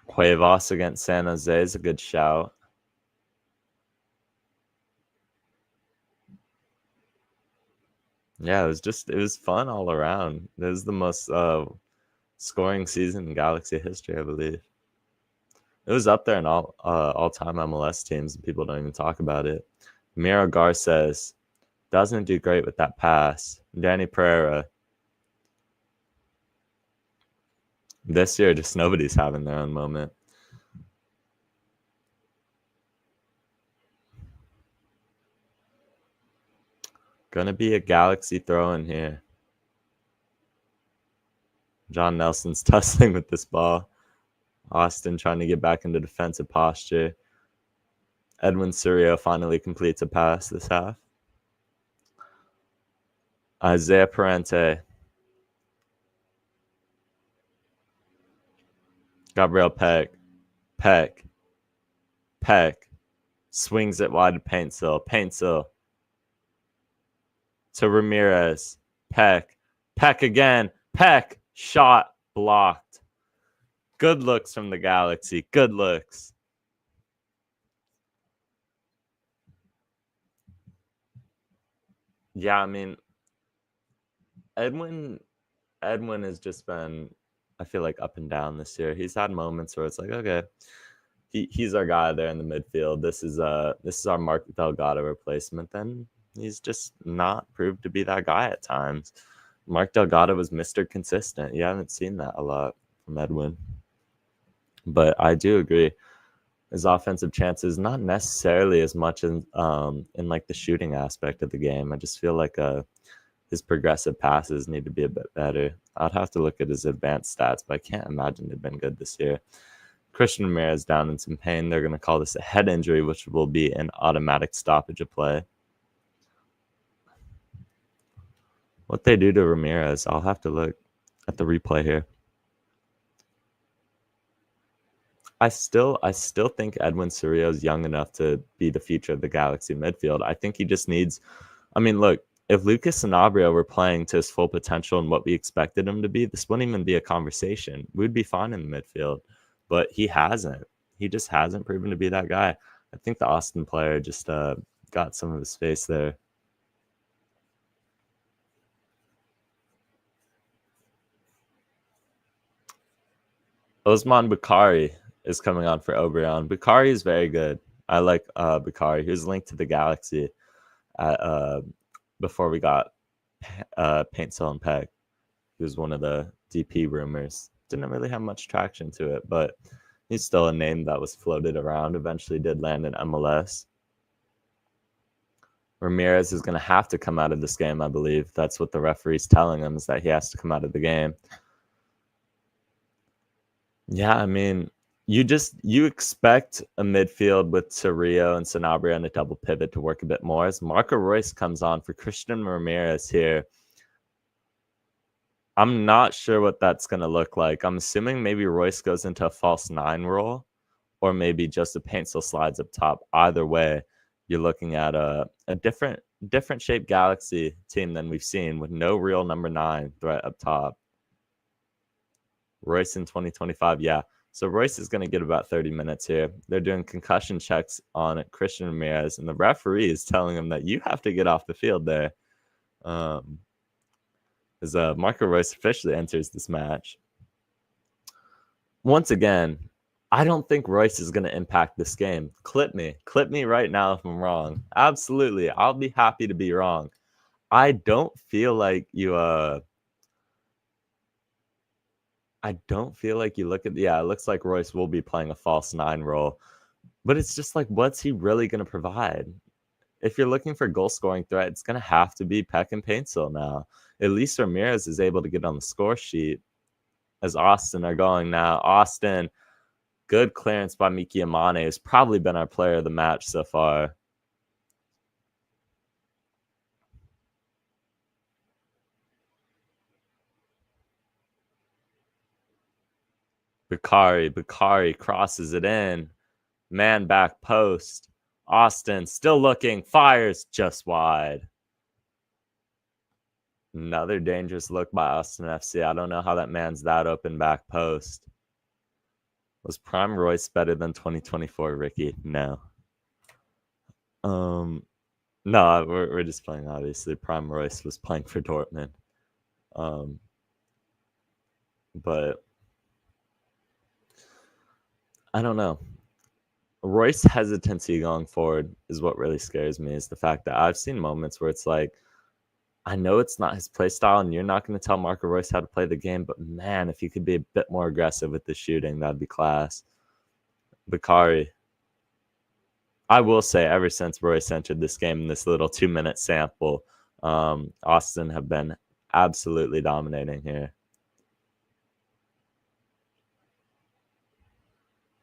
Cuevas against San Jose is a good shout. Yeah, it was fun all around. It was the most scoring season in Galaxy history, I believe. It was up there in all-time MLS teams, and people don't even talk about it. Miro Garces doesn't do great with that pass. Danny Pereira. This year, just nobody's having their own moment. Gonna be a Galaxy throw in here. John Nelson's tussling with this ball. Austin trying to get back into defensive posture. Edwin Cerrillo finally completes a pass this half. Isaiah Parente. Gabriel Peck. Peck. Swings it wide to Paintsel. Paintsel. To Ramirez. Peck again. Peck. Shot blocked. Good looks from the Galaxy. Good looks. Yeah, I mean, Edwin has just been, I feel like, up and down this year. He's had moments where it's like, okay, he's our guy there in the midfield. This is our Mark Delgado replacement. Then he's just not proved to be that guy at times. Mark Delgado was Mr. Consistent. You haven't seen that a lot from Edwin. But I do agree. His offensive chances, not necessarily as much in like the shooting aspect of the game. I just feel like his progressive passes need to be a bit better. I'd have to look at his advanced stats, but I can't imagine they've been good this year. Christian Ramirez down in some pain. They're going to call this a head injury, which will be an automatic stoppage of play. What they do to Ramirez, I'll have to look at the replay here. I still think Edwin Cerrillo is young enough to be the future of the Galaxy midfield. I think he just needs, I mean, look, if Lucas Sanabria were playing to his full potential and what we expected him to be, this wouldn't even be a conversation. We'd be fine in the midfield, but he hasn't. He just hasn't proven to be that guy. I think the Austin player just got some of his face there. Osman Bukhari is coming on for Obrion. Bukhari is very good. I like Bukhari. He was linked to the Galaxy at, before we got Paintsel and Peck. He was one of the DP rumors. Didn't really have much traction to it, but he's still a name that was floated around. Eventually did land in MLS. Ramirez is going to have to come out of this game, I believe. That's what the referee's telling him, is that he has to come out of the game. Yeah, I mean, you expect a midfield with Cerrillo and Sanabria and a double pivot to work a bit more. As Marco Royce comes on for Christian Ramirez here, I'm not sure what that's going to look like. I'm assuming maybe Royce goes into a false 9 role, or maybe just a Paintsel slides up top. Either way, you're looking at a different shaped Galaxy team than we've seen, with no real number 9 threat up top. Royce in 2025, yeah. So Royce is going to get about 30 minutes here. They're doing concussion checks on Christian Ramirez, and the referee is telling him that you have to get off the field there. as Marco Royce officially enters this match. Once again, I don't think Royce is going to impact this game. Clip me right now if I'm wrong. Absolutely, I'll be happy to be wrong. I don't feel like you. I don't feel like you look at. Yeah, it looks like Royce will be playing a false 9 role, but it's just like, what's he really going to provide? If you're looking for goal scoring threat, it's going to have to be Peck and Paintsill now. At least Ramirez is able to get on the score sheet as Austin are going now. Austin, good clearance by Miki Amane, has probably been our player of the match so far. Bakari crosses it in. Man back post. Austin still looking, fires just wide. Another dangerous look by Austin FC. I don't know how that man's that open back post. Was Prime Royce better than 2024 Ricky? No. No, we're just playing, obviously. Prime Royce was playing for Dortmund. But I don't know. Royce hesitancy going forward is what really scares me, is the fact that I've seen moments where it's like, I know it's not his play style and you're not going to tell Marco Royce how to play the game, but man, if he could be a bit more aggressive with the shooting, that'd be class. Bakari. I will say, ever since Royce entered this game in this little 2-minute sample, Austin have been absolutely dominating here.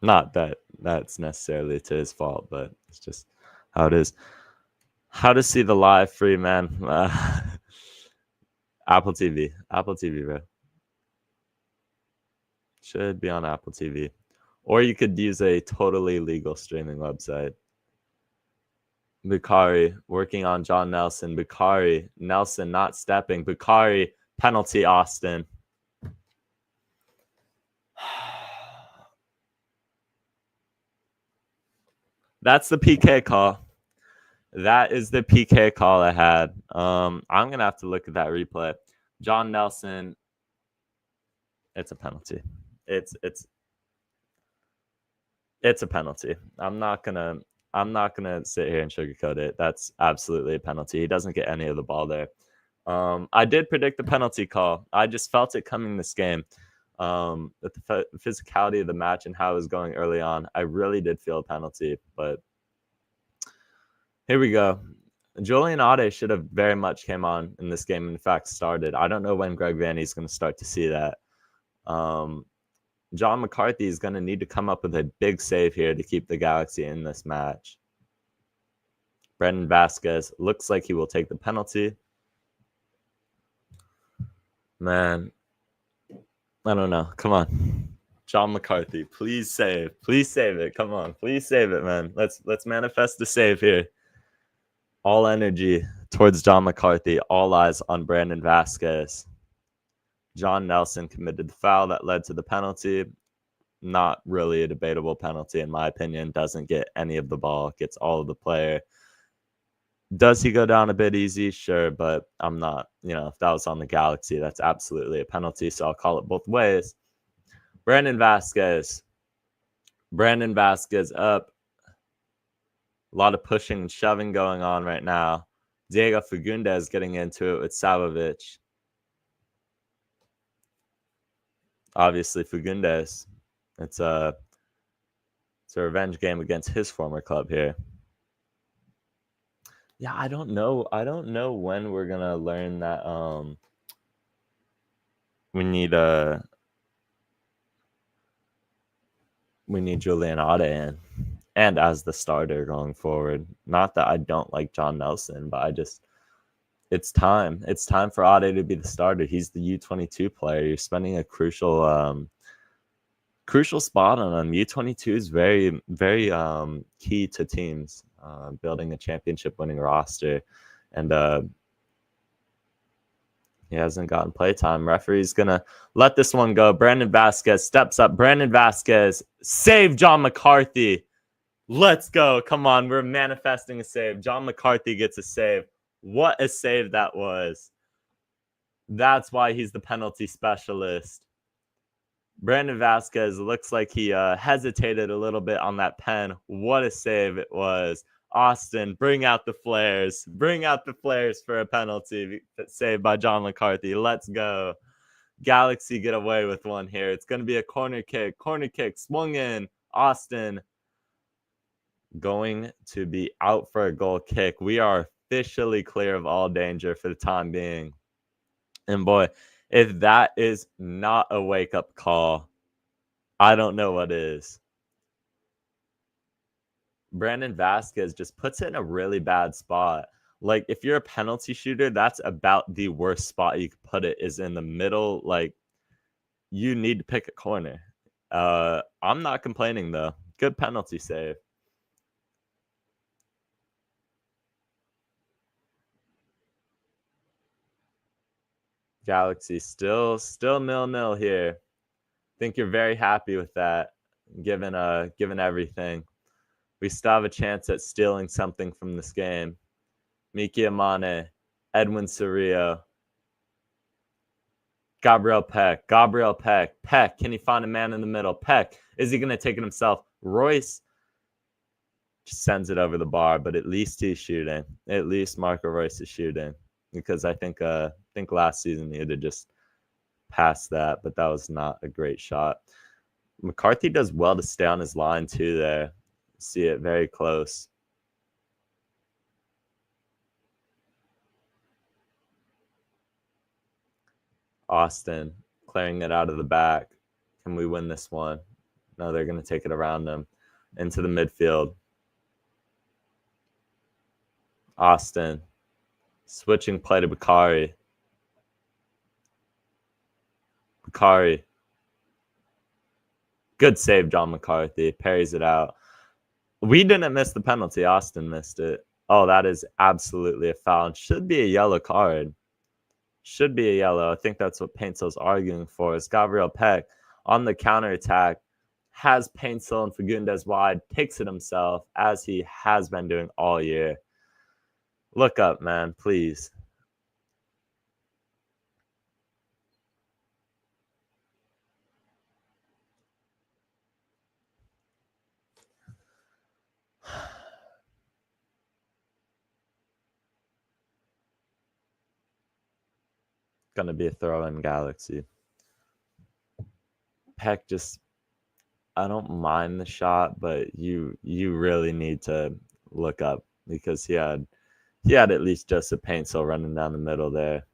Not that that's necessarily to his fault, but it's just how it is. How to see the live free, man? Apple TV, bro. Should be on Apple TV, or you could use a totally legal streaming website. Bakari working on John Nelson. Bakari, Nelson not stepping. Bakari, penalty, Austin. That's the PK call. That is the PK call I had. I'm going to have to look at that replay. John Nelson, it's a penalty. It's a penalty. I'm not gonna sit here and sugarcoat it. That's absolutely a penalty. He doesn't get any of the ball there. I did predict the penalty call. I just felt it coming this game. With the physicality of the match and how it was going early on, I really did feel a penalty. But here we go. Julian Ade should have very much came on in this game. In fact, started. I don't know when Greg Vanny is going to start to see that. John McCarthy is going to need to come up with a big save here to keep the Galaxy in this match. Brendan Vasquez looks like he will take the penalty. Man, I don't know. Come on. John McCarthy, please save. Please save it. Come on. Please save it, man. Let's manifest the save here. All energy towards John McCarthy. All eyes on Brandon Vasquez. John Nelson committed the foul that led to the penalty. Not really a debatable penalty, in my opinion. Doesn't get any of the ball. Gets all of the player. Does he go down a bit easy? Sure, but I'm not. If that was on the Galaxy, that's absolutely a penalty, so I'll call it both ways. Brandon Vasquez. Brandon Vasquez up. A lot of pushing and shoving going on right now. Diego Fagundes getting into it with Savovic. Obviously, Fagundes. It's a revenge game against his former club here. Yeah, I don't know. I don't know when we're gonna learn that we need Julian Ade in and as the starter going forward. Not that I don't like John Nelson, but it's time. It's time for Ade to be the starter. He's the U22 player. You're spending a crucial spot on him. U22 is very, very key to teams building a championship-winning roster, and he hasn't gotten playtime. Referee's gonna let this one go. Brandon Vasquez steps up. Brandon Vasquez save John McCarthy. Let's go. Come on, we're manifesting a save. John McCarthy gets a save. What a save that was. That's why he's the penalty specialist. Brandon Vasquez looks like he hesitated a little bit on that pen. What a save it was. Austin, bring out the flares. Bring out the flares for a penalty saved by John McCarthy. Let's go. Galaxy get away with one here. It's going to be a corner kick. Corner kick swung in. Austin going to be out for a goal kick. We are officially clear of all danger for the time being. And boy, if that is not a wake-up call, I don't know what is. Brandon Vasquez just puts it in a really bad spot. Like, if you're a penalty shooter, that's about the worst spot you could put it, is in the middle. Like, you need to pick a corner. I'm not complaining, though. Good penalty save. Galaxy still 0-0 here. Think you're very happy with that, given everything. We still have a chance at stealing something from this game. Miki Amane, Edwin Cerrillo, Gabriel Peck. Peck, can he find a man in the middle? Peck, is he going to take it himself? Royce just sends it over the bar, but at least he's shooting. At least Marco Royce is shooting. Because I think last season he had to just pass that, but that was not a great shot. McCarthy does well to stay on his line too there. See it very close. Austin clearing it out of the back. Can we win this one? No, they're going to take it around them into the midfield. Austin switching play to Bakari. Good save, John McCarthy. Parries it out. We didn't miss the penalty. Austin missed it. Oh, that is absolutely a foul. It should be a yellow card. Should be a yellow. I think that's what Painsel's arguing for. Is Gabriel Peck on the counterattack, has Painsel and Fagundes wide, takes it himself, as he has been doing all year. Look up, man, please. Going to be a throw in Galaxy. Peck just, I don't mind the shot, but you really need to look up, because he had at least Joseph Painsel running down the middle there.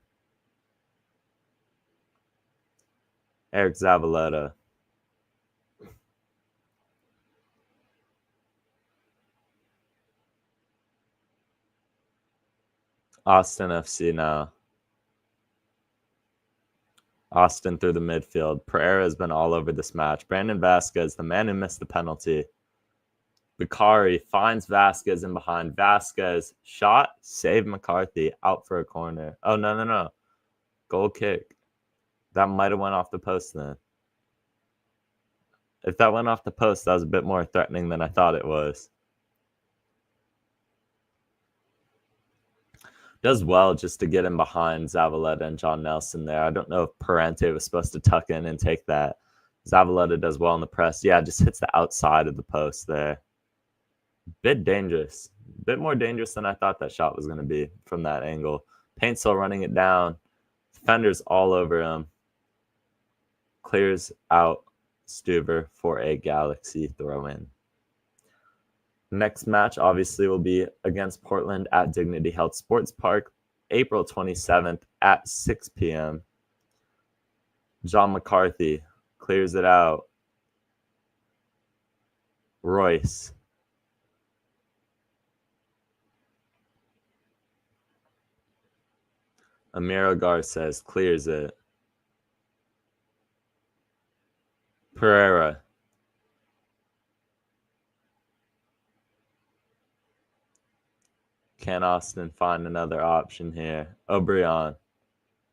Eric Zavaleta. Austin FC now. Austin through the midfield. Pereira has been all over this match. Brandon Vasquez, the man who missed the penalty. Bakari finds Vasquez in behind. Vasquez shot, save McCarthy, out for a corner. Oh, no. Goal kick. That might have went off the post then. If that went off the post, that was a bit more threatening than I thought it was. Does well just to get in behind Zavaleta and John Nelson there. I don't know if Parente was supposed to tuck in and take that. Zavaleta does well in the press. Yeah, just hits the outside of the post there. Bit dangerous. Bit more dangerous than I thought that shot was going to be from that angle. Painsel running it down. Defenders all over him. Clears out Stuver for a Galaxy throw-in. Next match, obviously, will be against Portland at Dignity Health Sports Park, April 27th at 6 p.m. John McCarthy clears it out. Royce. Amiro Garces clears it. Pereira. Can Austin find another option here? O'Brien.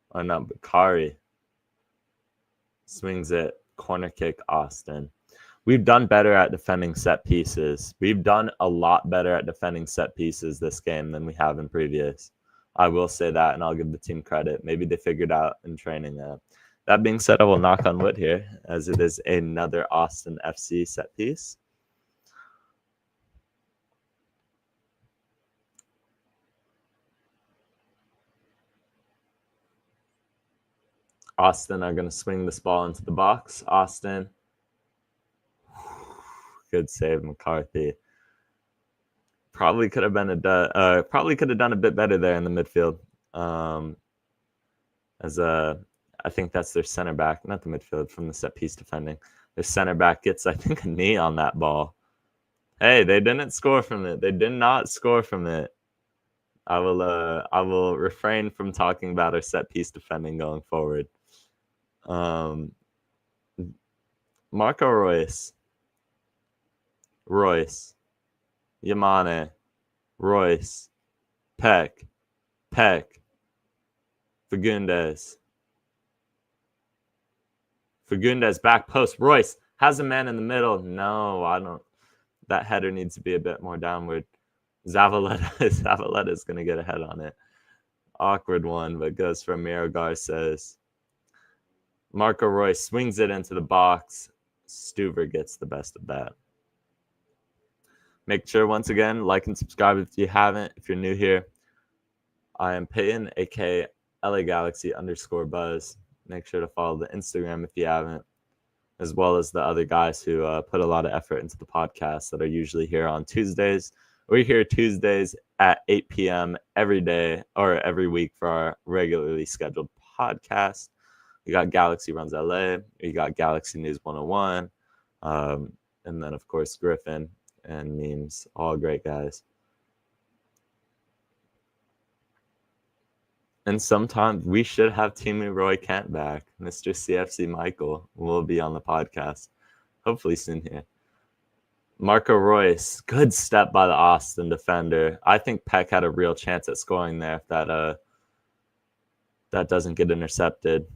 Or not, Bakari. Swings it. Corner kick, Austin. We've done better at defending set pieces. We've done a lot better at defending set pieces this game than we have in previous. I will say that, and I'll give the team credit. Maybe they figured out in training that. That being said, I will knock on wood here, as it is another Austin FC set piece. Austin are going to swing this ball into the box. Austin. Good save, McCarthy. Probably could have done a bit better there in the midfield. I think that's their center back, not the midfield, from the set piece defending. Their center back gets, I think, a knee on that ball. Hey, they didn't score from it. They did not score from it. I will refrain from talking about our set piece defending going forward. Marco Royce, Yamane, Royce, Peck, Fagundes, back post. Royce has a man in the middle. No, I don't. That header needs to be a bit more downward. Zavaleta is going to get a head on it. Awkward one, but goes for Miro Garces. Marco Royce swings it into the box. Stuver gets the best of that. Make sure, once again, like and subscribe if you haven't. If you're new here, I am Peyton, aka LA Galaxy _Buzz. Make sure to follow the Instagram if you haven't, as well as the other guys who put a lot of effort into the podcast that are usually here on Tuesdays. We're here Tuesdays at 8 p.m. every day or every week for our regularly scheduled podcast. We got Galaxy Runs LA. We got Galaxy News 101. And then, of course, Griffin and Memes. All great guys. And sometimes we should have Timu Roy Kent back. Mr. CFC Michael will be on the podcast. Hopefully soon here. Marco Royce, good step by the Austin defender. I think Peck had a real chance at scoring there if that doesn't get intercepted.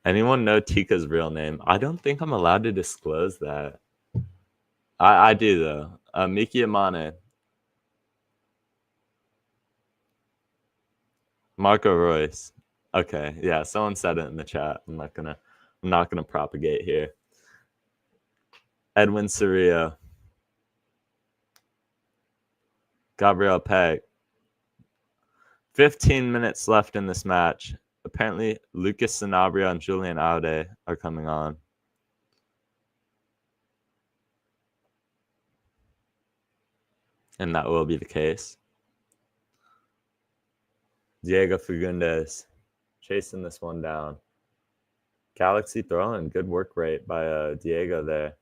Anyone know Tika's real name? I don't think I'm allowed to disclose that. I do, though. Miki Amane. Marco Royce. Okay, yeah, someone said it in the chat. I'm not gonna propagate here. Edwin Cerrillo. Gabriel Peck. 15 minutes left in this match. Apparently, Lucas Sanabria and Julian Aude are coming on. And that will be the case. Diego Fagundes chasing this one down. Galaxy throwing. Good work rate by Diego there.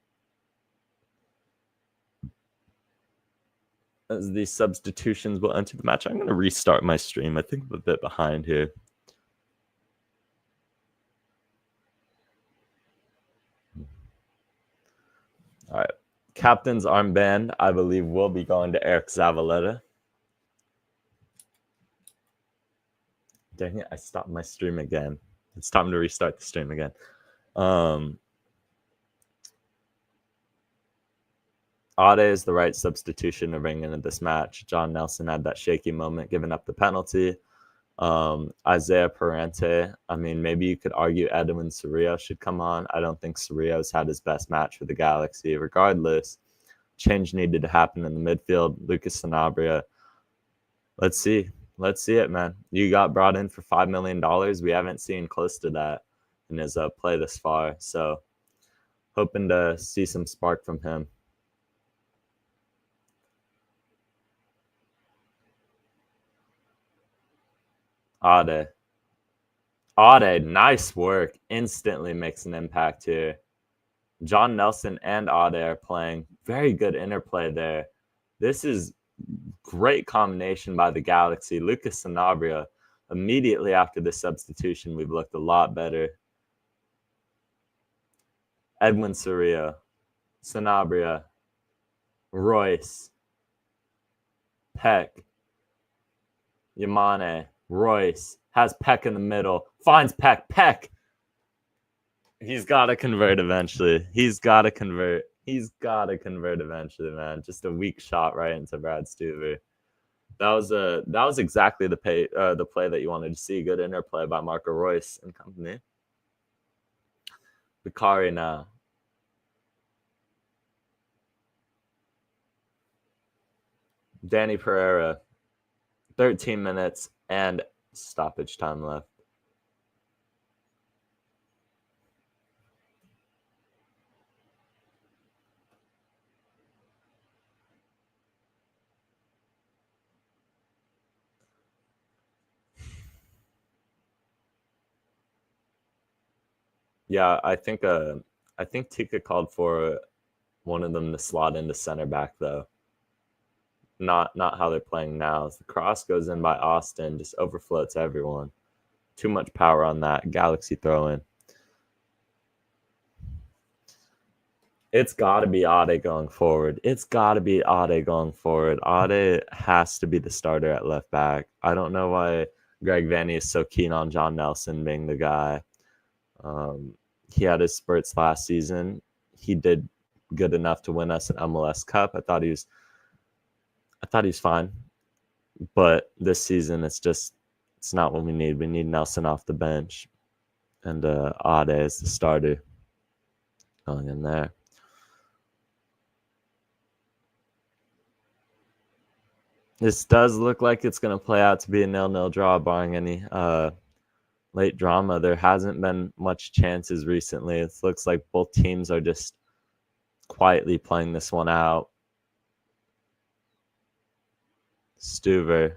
As these substitutions will enter the match, I'm going to restart my stream. I think I'm a bit behind here. All right. Captain's armband, I believe, will be going to Eric Zavaleta. Dang it, I stopped my stream again. It's time to restart the stream again. Ade is the right substitution to bring into this match. John Nelson had that shaky moment, giving up the penalty. Isaiah Parente, I mean, maybe you could argue Edwin Cerrillo should come on. I don't think Cerrillo's had his best match for the Galaxy. Regardless, change needed to happen in the midfield. Lucas Sanabria. Let's see. Let's see it, man. You got brought in for $5 million. We haven't seen close to that in his play this far. So hoping to see some spark from him. Ade, nice work. Instantly makes an impact here. John Nelson and Ade are playing. Very good interplay there. This is great combination by the Galaxy. Lucas Sanabria, immediately after the substitution, we've looked a lot better. Edwin Cerrillo, Sanabria, Royce, Peck, Yamane, Royce, has Peck in the middle, finds Peck. He's got to convert eventually. He's got to convert. He's got to convert eventually, man. Just a weak shot right into Brad Stuver. That was exactly the play that you wanted to see. Good interplay by Marco Royce and company. Bakari now. Danny Pereira. 13 minutes and stoppage time left. Yeah, I think Tika called for one of them to slot into center back though. Not how they're playing now. As the cross goes in by Austin, just overfloats everyone. Too much power on that Galaxy throw in. It's got to be Ade going forward. Ade has to be the starter at left back. I don't know why Greg Vanny is so keen on John Nelson being the guy. He had his spurts last season. He did good enough to win us an MLS Cup. I thought he was fine. But this season, it's not what we need. We need Nelson off the bench. And Ade is the starter going in there. This does look like it's going to play out to be a 0-0 draw, barring any late drama. There hasn't been much chances recently. It looks like both teams are just quietly playing this one out. Stuver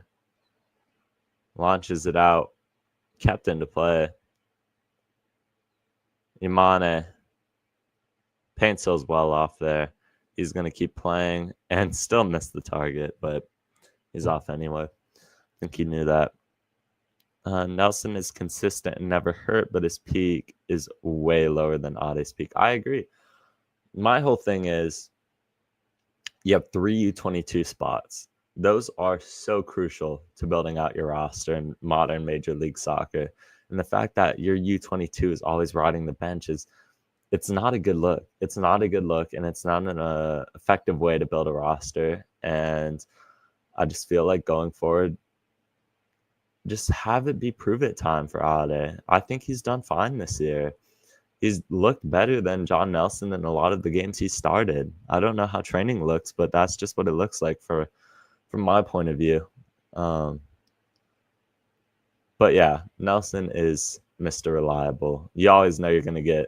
launches it out, kept into play. Imane Paintsill's well off there. He's going to keep playing and still miss the target, but he's off anyway. I think he knew that. Nelson is consistent and never hurt, but his peak is way lower than Ade's peak. I agree. My whole thing is you have 3 U22 spots. Those are so crucial to building out your roster in modern Major League Soccer. And the fact that your U22 is always riding the bench it's not a good look. It's not a good look, and it's not an effective way to build a roster. And I just feel like going forward, just have it be prove it time for Ade. I think he's done fine this year. He's looked better than John Nelson in a lot of the games he started. I don't know how training looks, but that's just what it looks like from my point of view. But yeah, Nelson is Mr. Reliable. You always know you're going to get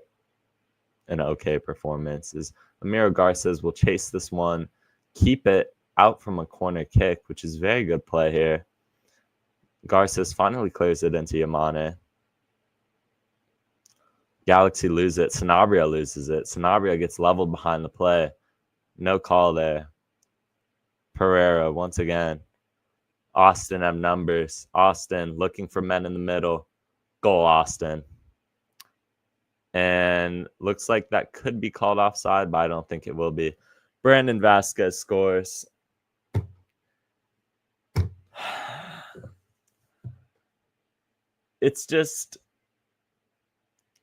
an okay performance. Amiro Garces will chase this one, keep it out from a corner kick, which is very good play here. Garces finally clears it into Imane. Galaxy lose it. Sanabria loses it. Sanabria gets leveled behind the play. No call there. Pereira once again. Austin have numbers. Austin looking for men in the middle. Goal, Austin. And looks like that could be called offside, but I don't think it will be. Brandon Vasquez scores. It's just,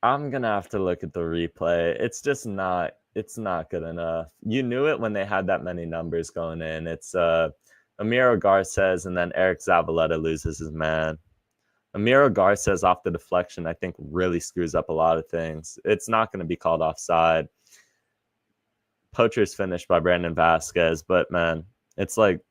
I'm going to have to look at the replay. It's just not good enough. You knew it when they had that many numbers going in. It's Amiro Garces, and then Eric Zavaleta loses his man. Amiro Garces off the deflection, I think, really screws up a lot of things. It's not going to be called offside. Poacher's finished by Brandon Vasquez, but man, it's like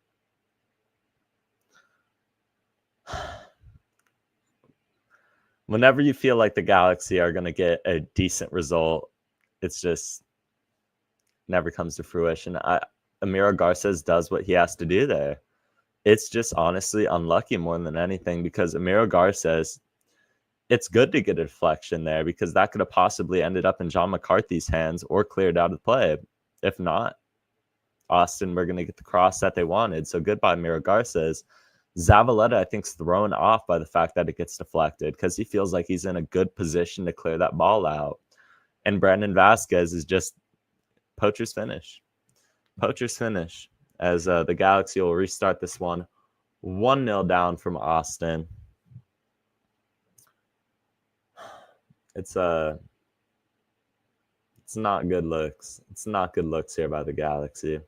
whenever you feel like the Galaxy are going to get a decent result, it's just never comes to fruition. Amiro Garces does what he has to do there. It's just honestly unlucky more than anything, because Amiro Garces, it's good to get a deflection there, because that could have possibly ended up in John McCarthy's hands or cleared out of play. If not, Austin were going to get the cross that they wanted. So goodbye, Amiro Garces. Zavaleta, I think, is thrown off by the fact that it gets deflected, because he feels like he's in a good position to clear that ball out. And Brandon Vasquez is just Poacher's finish. Poacher's finish, as the Galaxy will restart this one 1-0 down from Austin. It's It's not good looks. It's not good looks here by the Galaxy.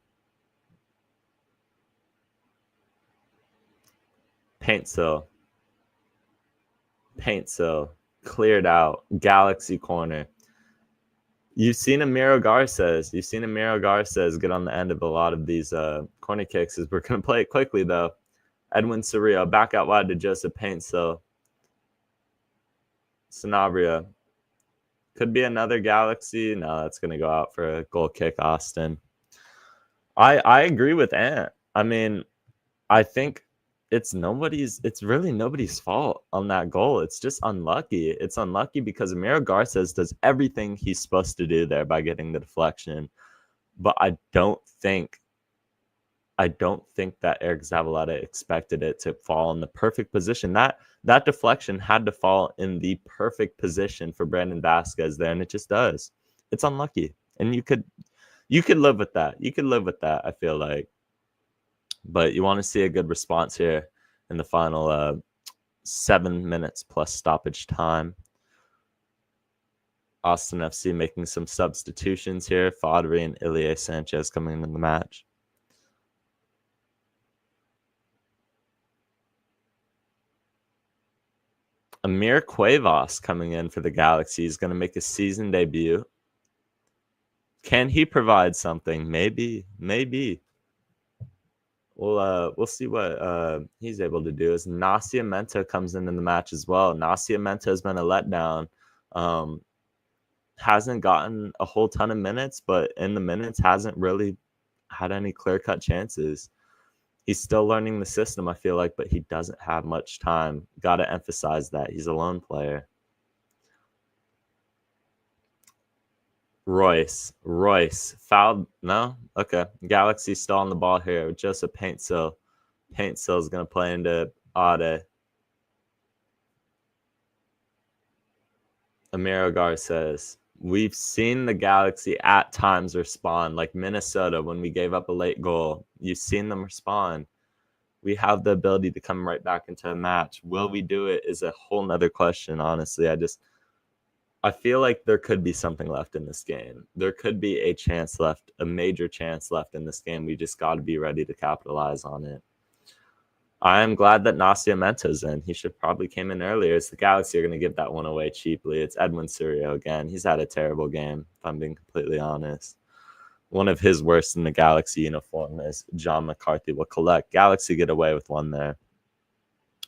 Paintsil. Cleared out. Galaxy corner. You've seen Amiro Garces. Get on the end of a lot of these corner kicks. We're going to play it quickly, though. Edwin Cerrillo back out wide to Joseph Paintsil. Sanabria. Could be another Galaxy. No, that's going to go out for a goal kick, Austin. I agree with Ant. I mean, I think it's really nobody's fault on that goal. It's just unlucky. It's unlucky because Amiro Garces does everything he's supposed to do there by getting the deflection. But I don't think that Eric Zavaleta expected it to fall in the perfect position. That deflection had to fall in the perfect position for Brandon Vasquez there, and it just does. It's unlucky. And you could live with that. I feel like. But you want to see a good response here in the final 7 minutes plus stoppage time. Austin FC making some substitutions here. Fodry and Ilie Sanchez coming into the match. Amir Cuevas coming in for the Galaxy. He's going to make a season debut. Can he provide something? Maybe. We'll see what he's able to do. As Nascimento comes into the match as well. Nascimento has been a letdown. Hasn't gotten a whole ton of minutes, but in the minutes hasn't really had any clear-cut chances. He's still learning the system, I feel like, but he doesn't have much time. Got to emphasize that. He's a lone player. Royce. Fouled? No? Okay. Galaxy still on the ball here. Joseph Paintsil. Paintsil is going to play into Ade. Amiro Garces. We've seen the Galaxy at times respond, like Minnesota when we gave up a late goal. You've seen them respond. We have the ability to come right back into a match. Will we do it is a whole nother question, honestly. I feel like there could be something left in this game. There could be a chance left, a major chance left in this game. We just got to be ready to capitalize on it. I am glad that Nascimento's in. He should probably came in earlier. It's the Galaxy are going to give that one away cheaply. It's Edwin Cerrillo again. He's had a terrible game, if I'm being completely honest. One of his worst in the Galaxy uniform, as John McCarthy will collect. Galaxy get away with one there.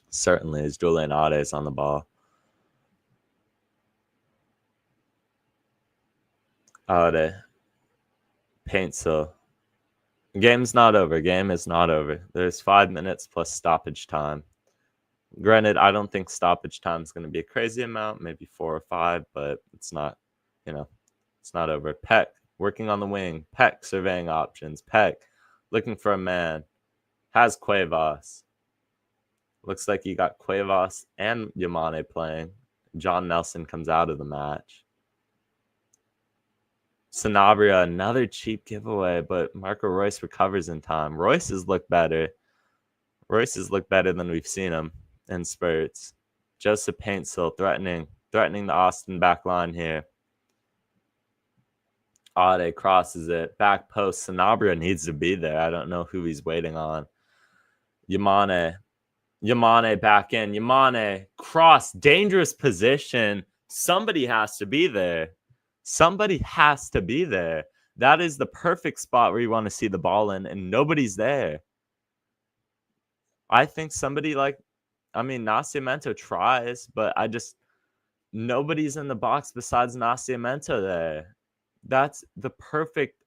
Certainly, as Julian Ade is on the ball. Ade. Paintsil. Game is not over. There's 5 minutes plus stoppage time. Granted, I don't think stoppage time is going to be a crazy amount, maybe 4 or 5, but it's not, it's not over. Peck working on the wing. Peck surveying options. Peck looking for a man. Has Cuevas. Looks like you got Cuevas and Yamane playing. John Nelson comes out of the match. Sanabria, another cheap giveaway, but Marco Royce recovers in time. Royce has looked better. Than we've seen him in spurts. Joseph Paintsil threatening the Austin back line here. Ade crosses it. Back post. Sanabria needs to be there. I don't know who he's waiting on. Yamane back in. Yamane cross. Dangerous position. Somebody has to be there. That is the perfect spot where you want to see the ball in, and nobody's there. I think Nascimento tries, but nobody's in the box besides Nascimento there. That's the perfect.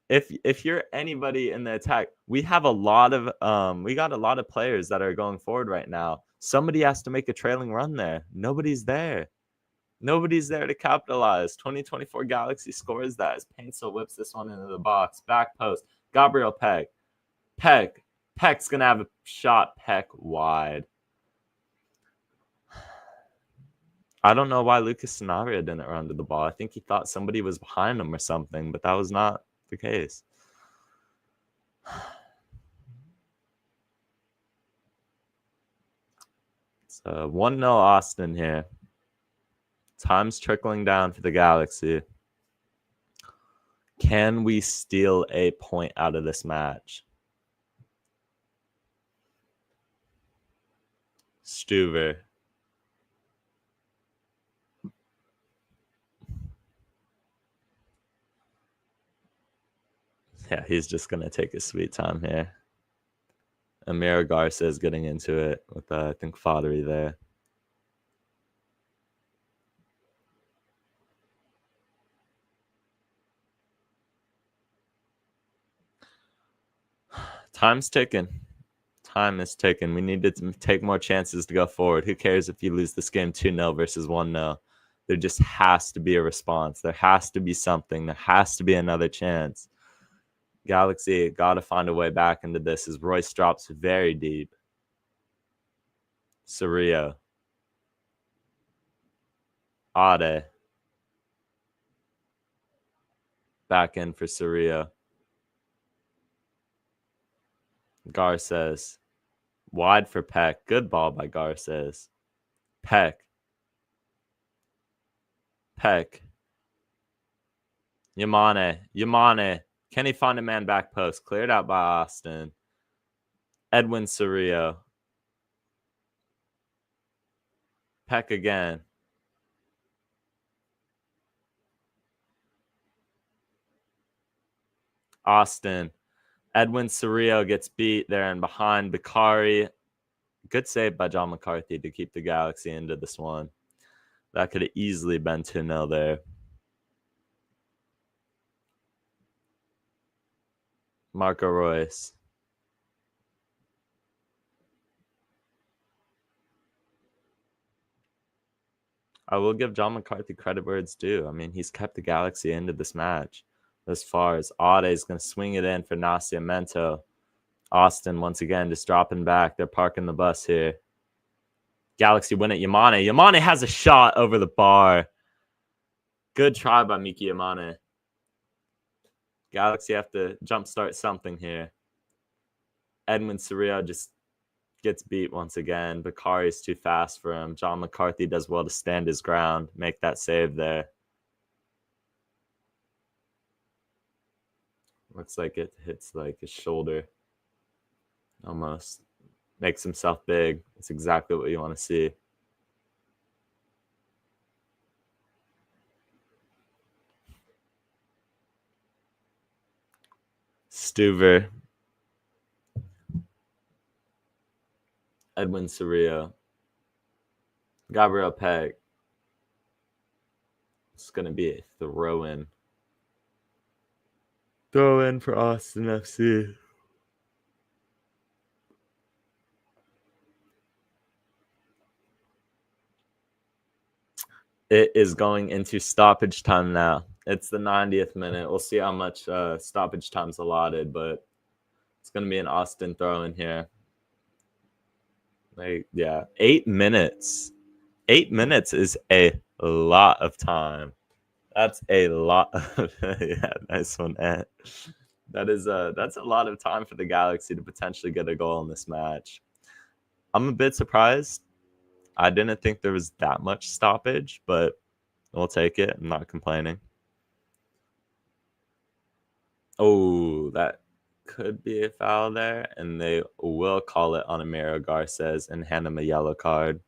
If you're anybody in the attack, we got a lot of players that are going forward right now. Somebody has to make a trailing run there. Nobody's there to capitalize. 2024 Galaxy scores that as Paintsil whips this one into the box. Back post. Gabriel Peck. Peck's going to have a shot. Peck wide. I don't know why Lucas Sanabria didn't run to the ball. I think he thought somebody was behind him or something, but that was not the case. It's 1-0 Austin here. Time's trickling down for the Galaxy. Can we steal a point out of this match? Stuver. Yeah, he's just going to take his sweet time here. Amir Garza is getting into it with, I think, Foddery there. Time's ticking. Time is ticking. We need to take more chances to go forward. Who cares if you lose this game 2-0 versus 1-0? There just has to be a response. There has to be something. There has to be another chance. Galaxy got to find a way back into this as Royce drops very deep. Cerrillo. Ade. Back in for Cerrillo. Garces. Wide for Peck. Good ball by Garces. Peck. Yamane. Can he find a man back post? Cleared out by Austin. Edwin Cerrillo. Peck again. Austin. Edwin Cerrillo gets beat there and behind Bakari. Good save by John McCarthy to keep the Galaxy into this one. That could have easily been 2-0 there. Marco Royce. I will give John McCarthy credit where it's due. I mean, he's kept the Galaxy into this match as far as Ade is going to swing it in for Nascimento. Austin, once again, just dropping back. They're parking the bus here. Galaxy win it. Yamane. Yamane has a shot over the bar. Good try by Miki Yamane. Galaxy have to jumpstart something here. Edwin Cerrillo just gets beat once again. Bakari is too fast for him. John McCarthy does well to stand his ground, make that save there. Looks like it hits like his shoulder. Almost. Makes himself big. It's exactly what you want to see. Stuver. Edwin Cerrillo. Gabriel Peck. It's going to be a throw-in. Throw-in for Austin FC. It is going into stoppage time now. It's the 90th minute. We'll see how much stoppage time's allotted, but it's going to be an Austin throw-in here. Yeah, 8 minutes. 8 minutes is a lot of time. That's a lot. Yeah, nice one, Ant. That's a lot of time for the Galaxy to potentially get a goal in this match. I'm a bit surprised. I didn't think there was that much stoppage, but we'll take it. I'm not complaining. Oh, that could be a foul there, and they will call it on Amiro Garces and hand him a yellow card.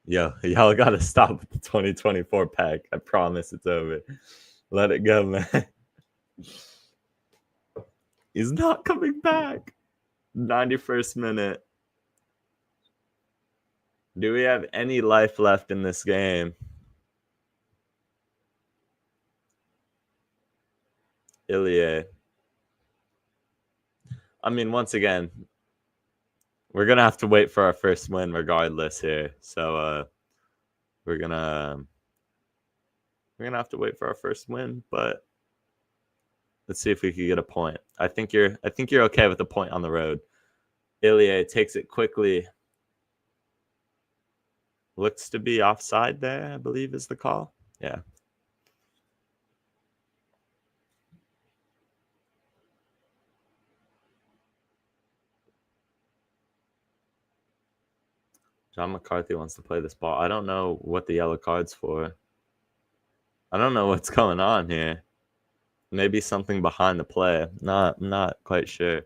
Yo, y'all got to stop with the 2024 pack. I promise it's over. Let it go, man. He's not coming back. 91st minute. Do we have any life left in this game? Ilie. I mean, once again, we're going to have to wait for our first win regardless here. So we're going to have to wait for our first win, but let's see if we can get a point. I think you're okay with the point on the road. Ilie takes it quickly. Looks to be offside there, I believe is the call. Yeah. John McCarthy wants to play this ball. I don't know what the yellow card's for. I don't know what's going on here. Maybe something behind the play. Not quite sure.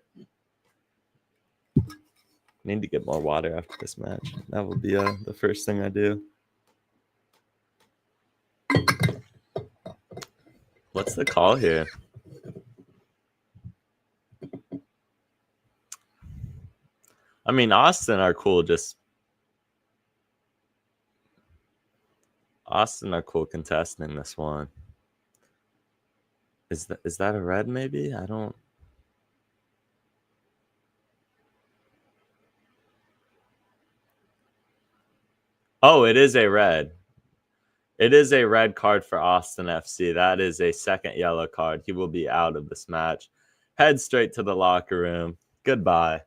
Need to get more water after this match. That will be the first thing I do. What's the call here? I mean, Austin are cool. Austin are cool contesting this one. Is that a red? Maybe I don't. Oh, it is a red. It is a red card for Austin FC. That is a second yellow card. He will be out of this match. Head straight to the locker room. Goodbye.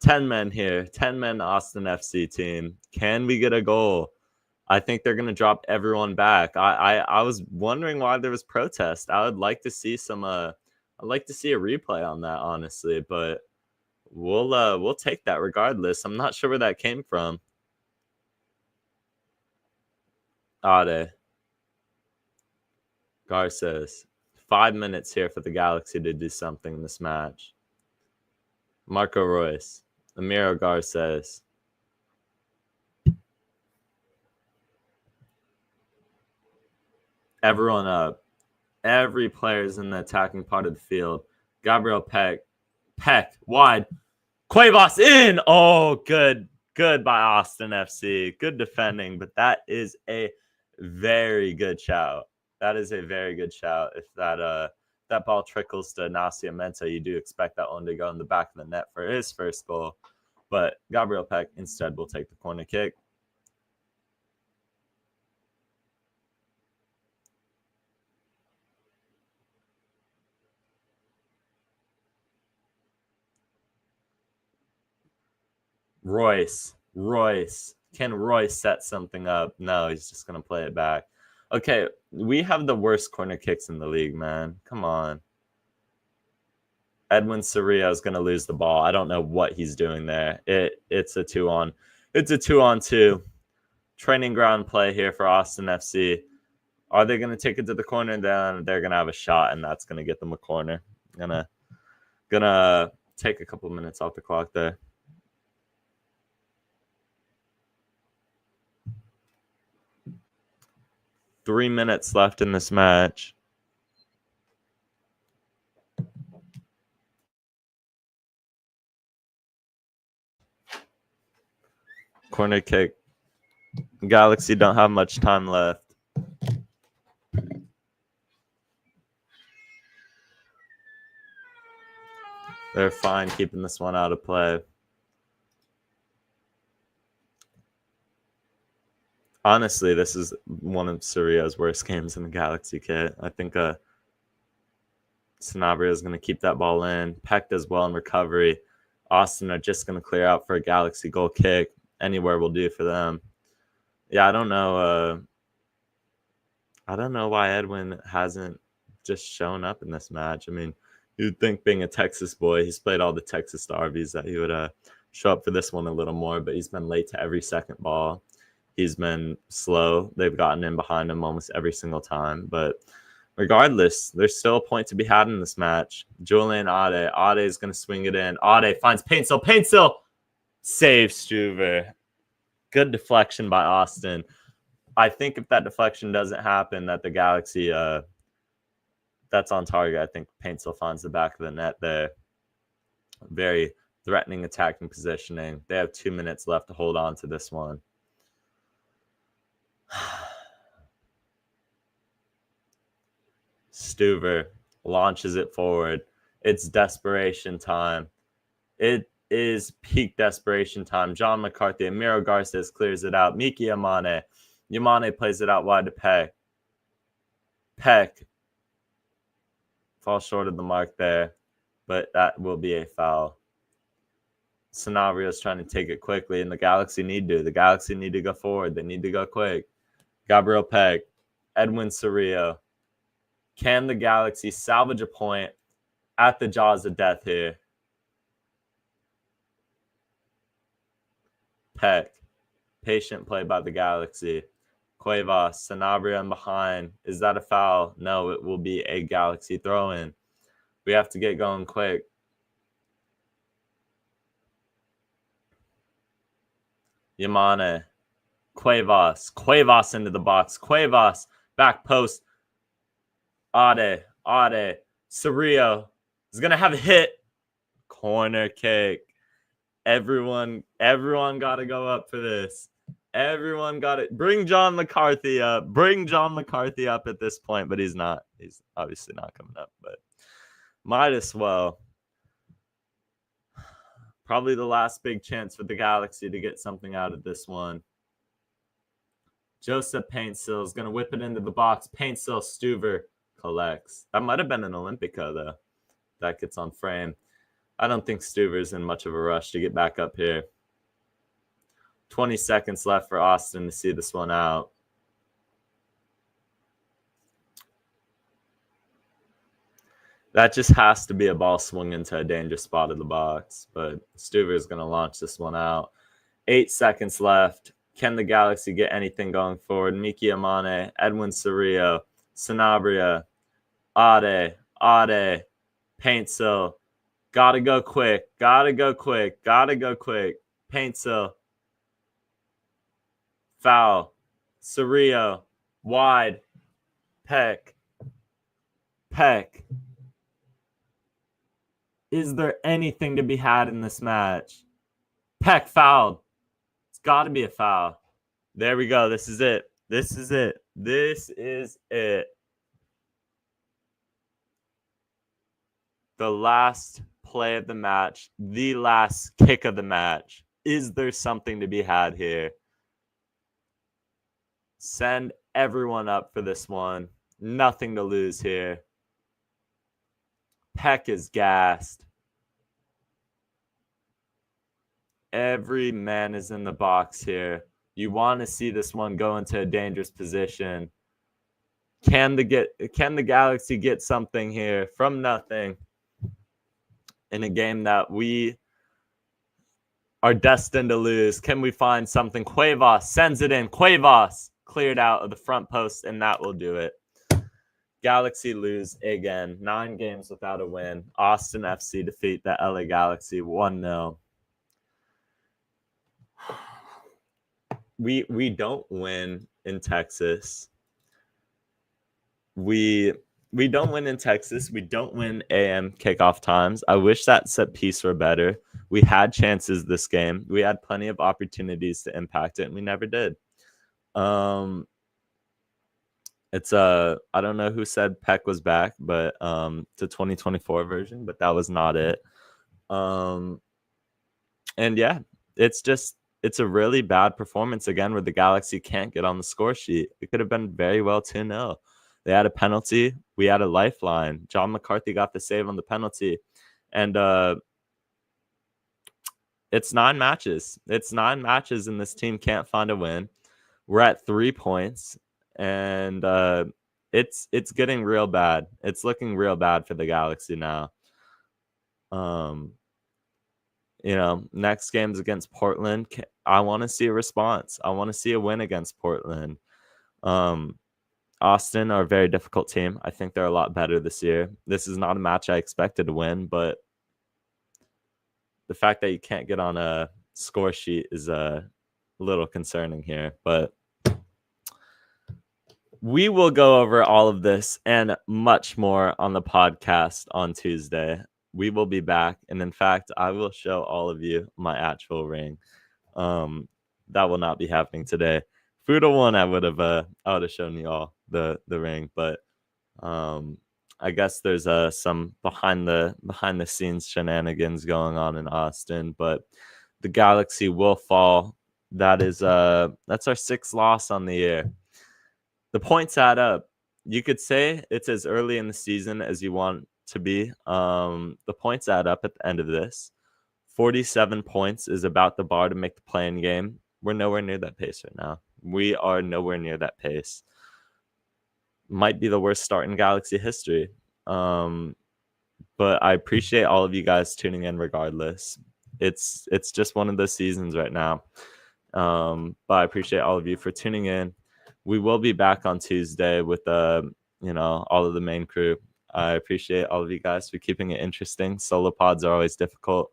10 men here. 10 men Austin FC team. Can we get a goal? I think they're going to drop everyone back. I was wondering why there was protest. I would like to see some I'd like to see a replay on that, honestly, but we'll take that regardless. I'm not sure where that came from. Ade. Garces. 5 minutes here for the Galaxy to do something in this match. Marco Royce. Amiro Garces. Everyone up. Every player is in the attacking part of the field. Gabriel Peck. Peck. Wide. Cuevas in. Oh, good. Good by Austin FC. Good defending, but that is a very good shout. That is a very good shout. If that ball trickles to Nascimento, you do expect that one to go in the back of the net for his first goal. But Gabriel Peck instead will take the corner kick. Royce. Can Royce set something up? No, he's just going to play it back. Okay, we have the worst corner kicks in the league, man. Come on. Edwin Soria is going to lose the ball. I don't know what he's doing there. It's a 2-on-2. Training ground play here for Austin FC. Are they going to take it to the corner? Then they're going to have a shot, and that's going to get them a corner. Gonna take a couple minutes off the clock there. Three minutes left in this match. Corner kick. Galaxy don't have much time left. They're fine keeping this one out of play. Honestly, this is one of Soria's worst games in the Galaxy kit. I think Sanabria is going to keep that ball in. Peck does well in recovery. Austin are just going to clear out for a Galaxy goal kick. Anywhere will do for them. Yeah, I don't know. I don't know why Edwin hasn't just shown up in this match. I mean, you'd think being a Texas boy, he's played all the Texas derbies, that he would show up for this one a little more, but he's been late to every second ball. He's been slow. They've gotten in behind him almost every single time. But regardless, there's still a point to be had in this match. Julian Ade. Ade is going to swing it in. Ade finds Paintsill. Paintsill saves Struver. Good deflection by Austin. I think if that deflection doesn't happen, that the Galaxy, that's on target. I think Paintsill finds the back of the net there. Very threatening attacking positioning. They have 2 minutes left to hold on to this one. Stuver launches it forward. It's desperation time. It is peak desperation time. John McCarthy, Amiro Garces clears it out. Miki Yamane. Yamane plays it out wide to Peck. Peck falls short of the mark there, but that will be a foul. Sanabria is trying to take it quickly, and the Galaxy need to. The Galaxy need to go forward. They need to go quick. Gabriel Peck, Edwin Soria. Can the Galaxy salvage a point at the jaws of death here? Peck. Patient play by the Galaxy. Cuevas, Sanabria in behind. Is that a foul? No, it will be a Galaxy throw-in. We have to get going quick. Yamane. Cuevas into the box. Cuevas, back post. Ade. Cerrillo is going to have a hit. Corner kick. Everyone got to go up for this. Everyone got it. Bring John McCarthy up. At this point, but he's not. He's obviously not coming up, but might as well. Probably the last big chance for the Galaxy to get something out of this one. Joseph Paintsil is going to whip it into the box. Paintsil, Stuver collects. That might have been an Olympico, though. That gets on frame. I don't think Stuver's in much of a rush to get back up here. 20 seconds left for Austin to see this one out. That just has to be a ball swung into a dangerous spot of the box, but Stuver is going to launch this one out. 8 seconds left. Can the Galaxy get anything going forward? Miki Amane, Edwin Cerrillo, Sanabria, Ade, Paintsil. Gotta go quick. Paintsil. Foul. Cerrillo. Wide. Peck. Is there anything to be had in this match? Peck fouled. It's got to be a foul. There we go. This is it. The last play of the match. The last kick of the match. Is there something to be had here? Send everyone up for this one. Nothing to lose here. Peck is gassed. Every man is in the box here. You want to see this one go into a dangerous position. Can the Galaxy get something here from nothing in a game that we are destined to lose? Can we find something? Cuevas sends it in. Cuevas cleared out of the front post, and that will do it. Galaxy lose again. 9 games without a win. Austin FC defeat the LA Galaxy 1-0. We don't win in Texas. We don't win in Texas. We don't win AM kickoff times. I wish that set piece were better. We had chances this game. We had plenty of opportunities to impact it, and we never did. It's I don't know who said Peck was back, but it's a 2024 version, but that was not it. And yeah, it's a really bad performance again where the Galaxy can't get on the score sheet. It could have been very well 2-0. They had a penalty. We had a lifeline. John McCarthy got the save on the penalty. And it's 9 matches. And this team can't find a win. We're at 3 points. And it's getting real bad. It's looking real bad for the Galaxy now. Next game's against Portland. I want to see a response. I want to see a win against Portland. Austin are a very difficult team. I think they're a lot better this year. This is not a match I expected to win, but the fact that you can't get on a score sheet is a little concerning here. But we will go over all of this and much more on the podcast on Tuesday. We will be back. And in fact, I will show all of you my actual ring. That will not be happening today. Fuda one, I would have shown you all the ring, but I guess there's some behind the scenes shenanigans going on in Austin, but the Galaxy will fall. That's our 6th loss on the year. The points add up. You could say it's as early in the season as you want to be. The points add up at the end of this. 47 points is about the bar to make the play-in game. We're nowhere near that pace right now. We are nowhere near that pace. Might be the worst start in Galaxy history. But I appreciate all of you guys tuning in regardless. It's just one of those seasons right now. But I appreciate all of you for tuning in. We will be back on Tuesday with all of the main crew. I appreciate all of you guys for keeping it interesting. Solo pods are always difficult.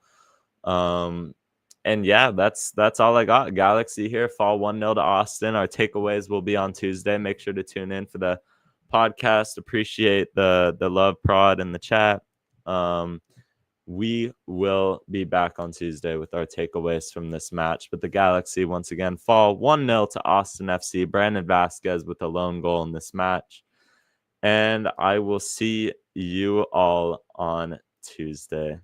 And yeah, that's all I got. Galaxy here, fall 1-0 to Austin. Our takeaways will be on Tuesday. Make sure to tune in for the podcast. Appreciate the love prod in the chat. We will be back on Tuesday with our takeaways from this match. But the Galaxy, once again, fall 1-0 to Austin FC. Brandon Vasquez with a lone goal in this match. And I will see you all on Tuesday.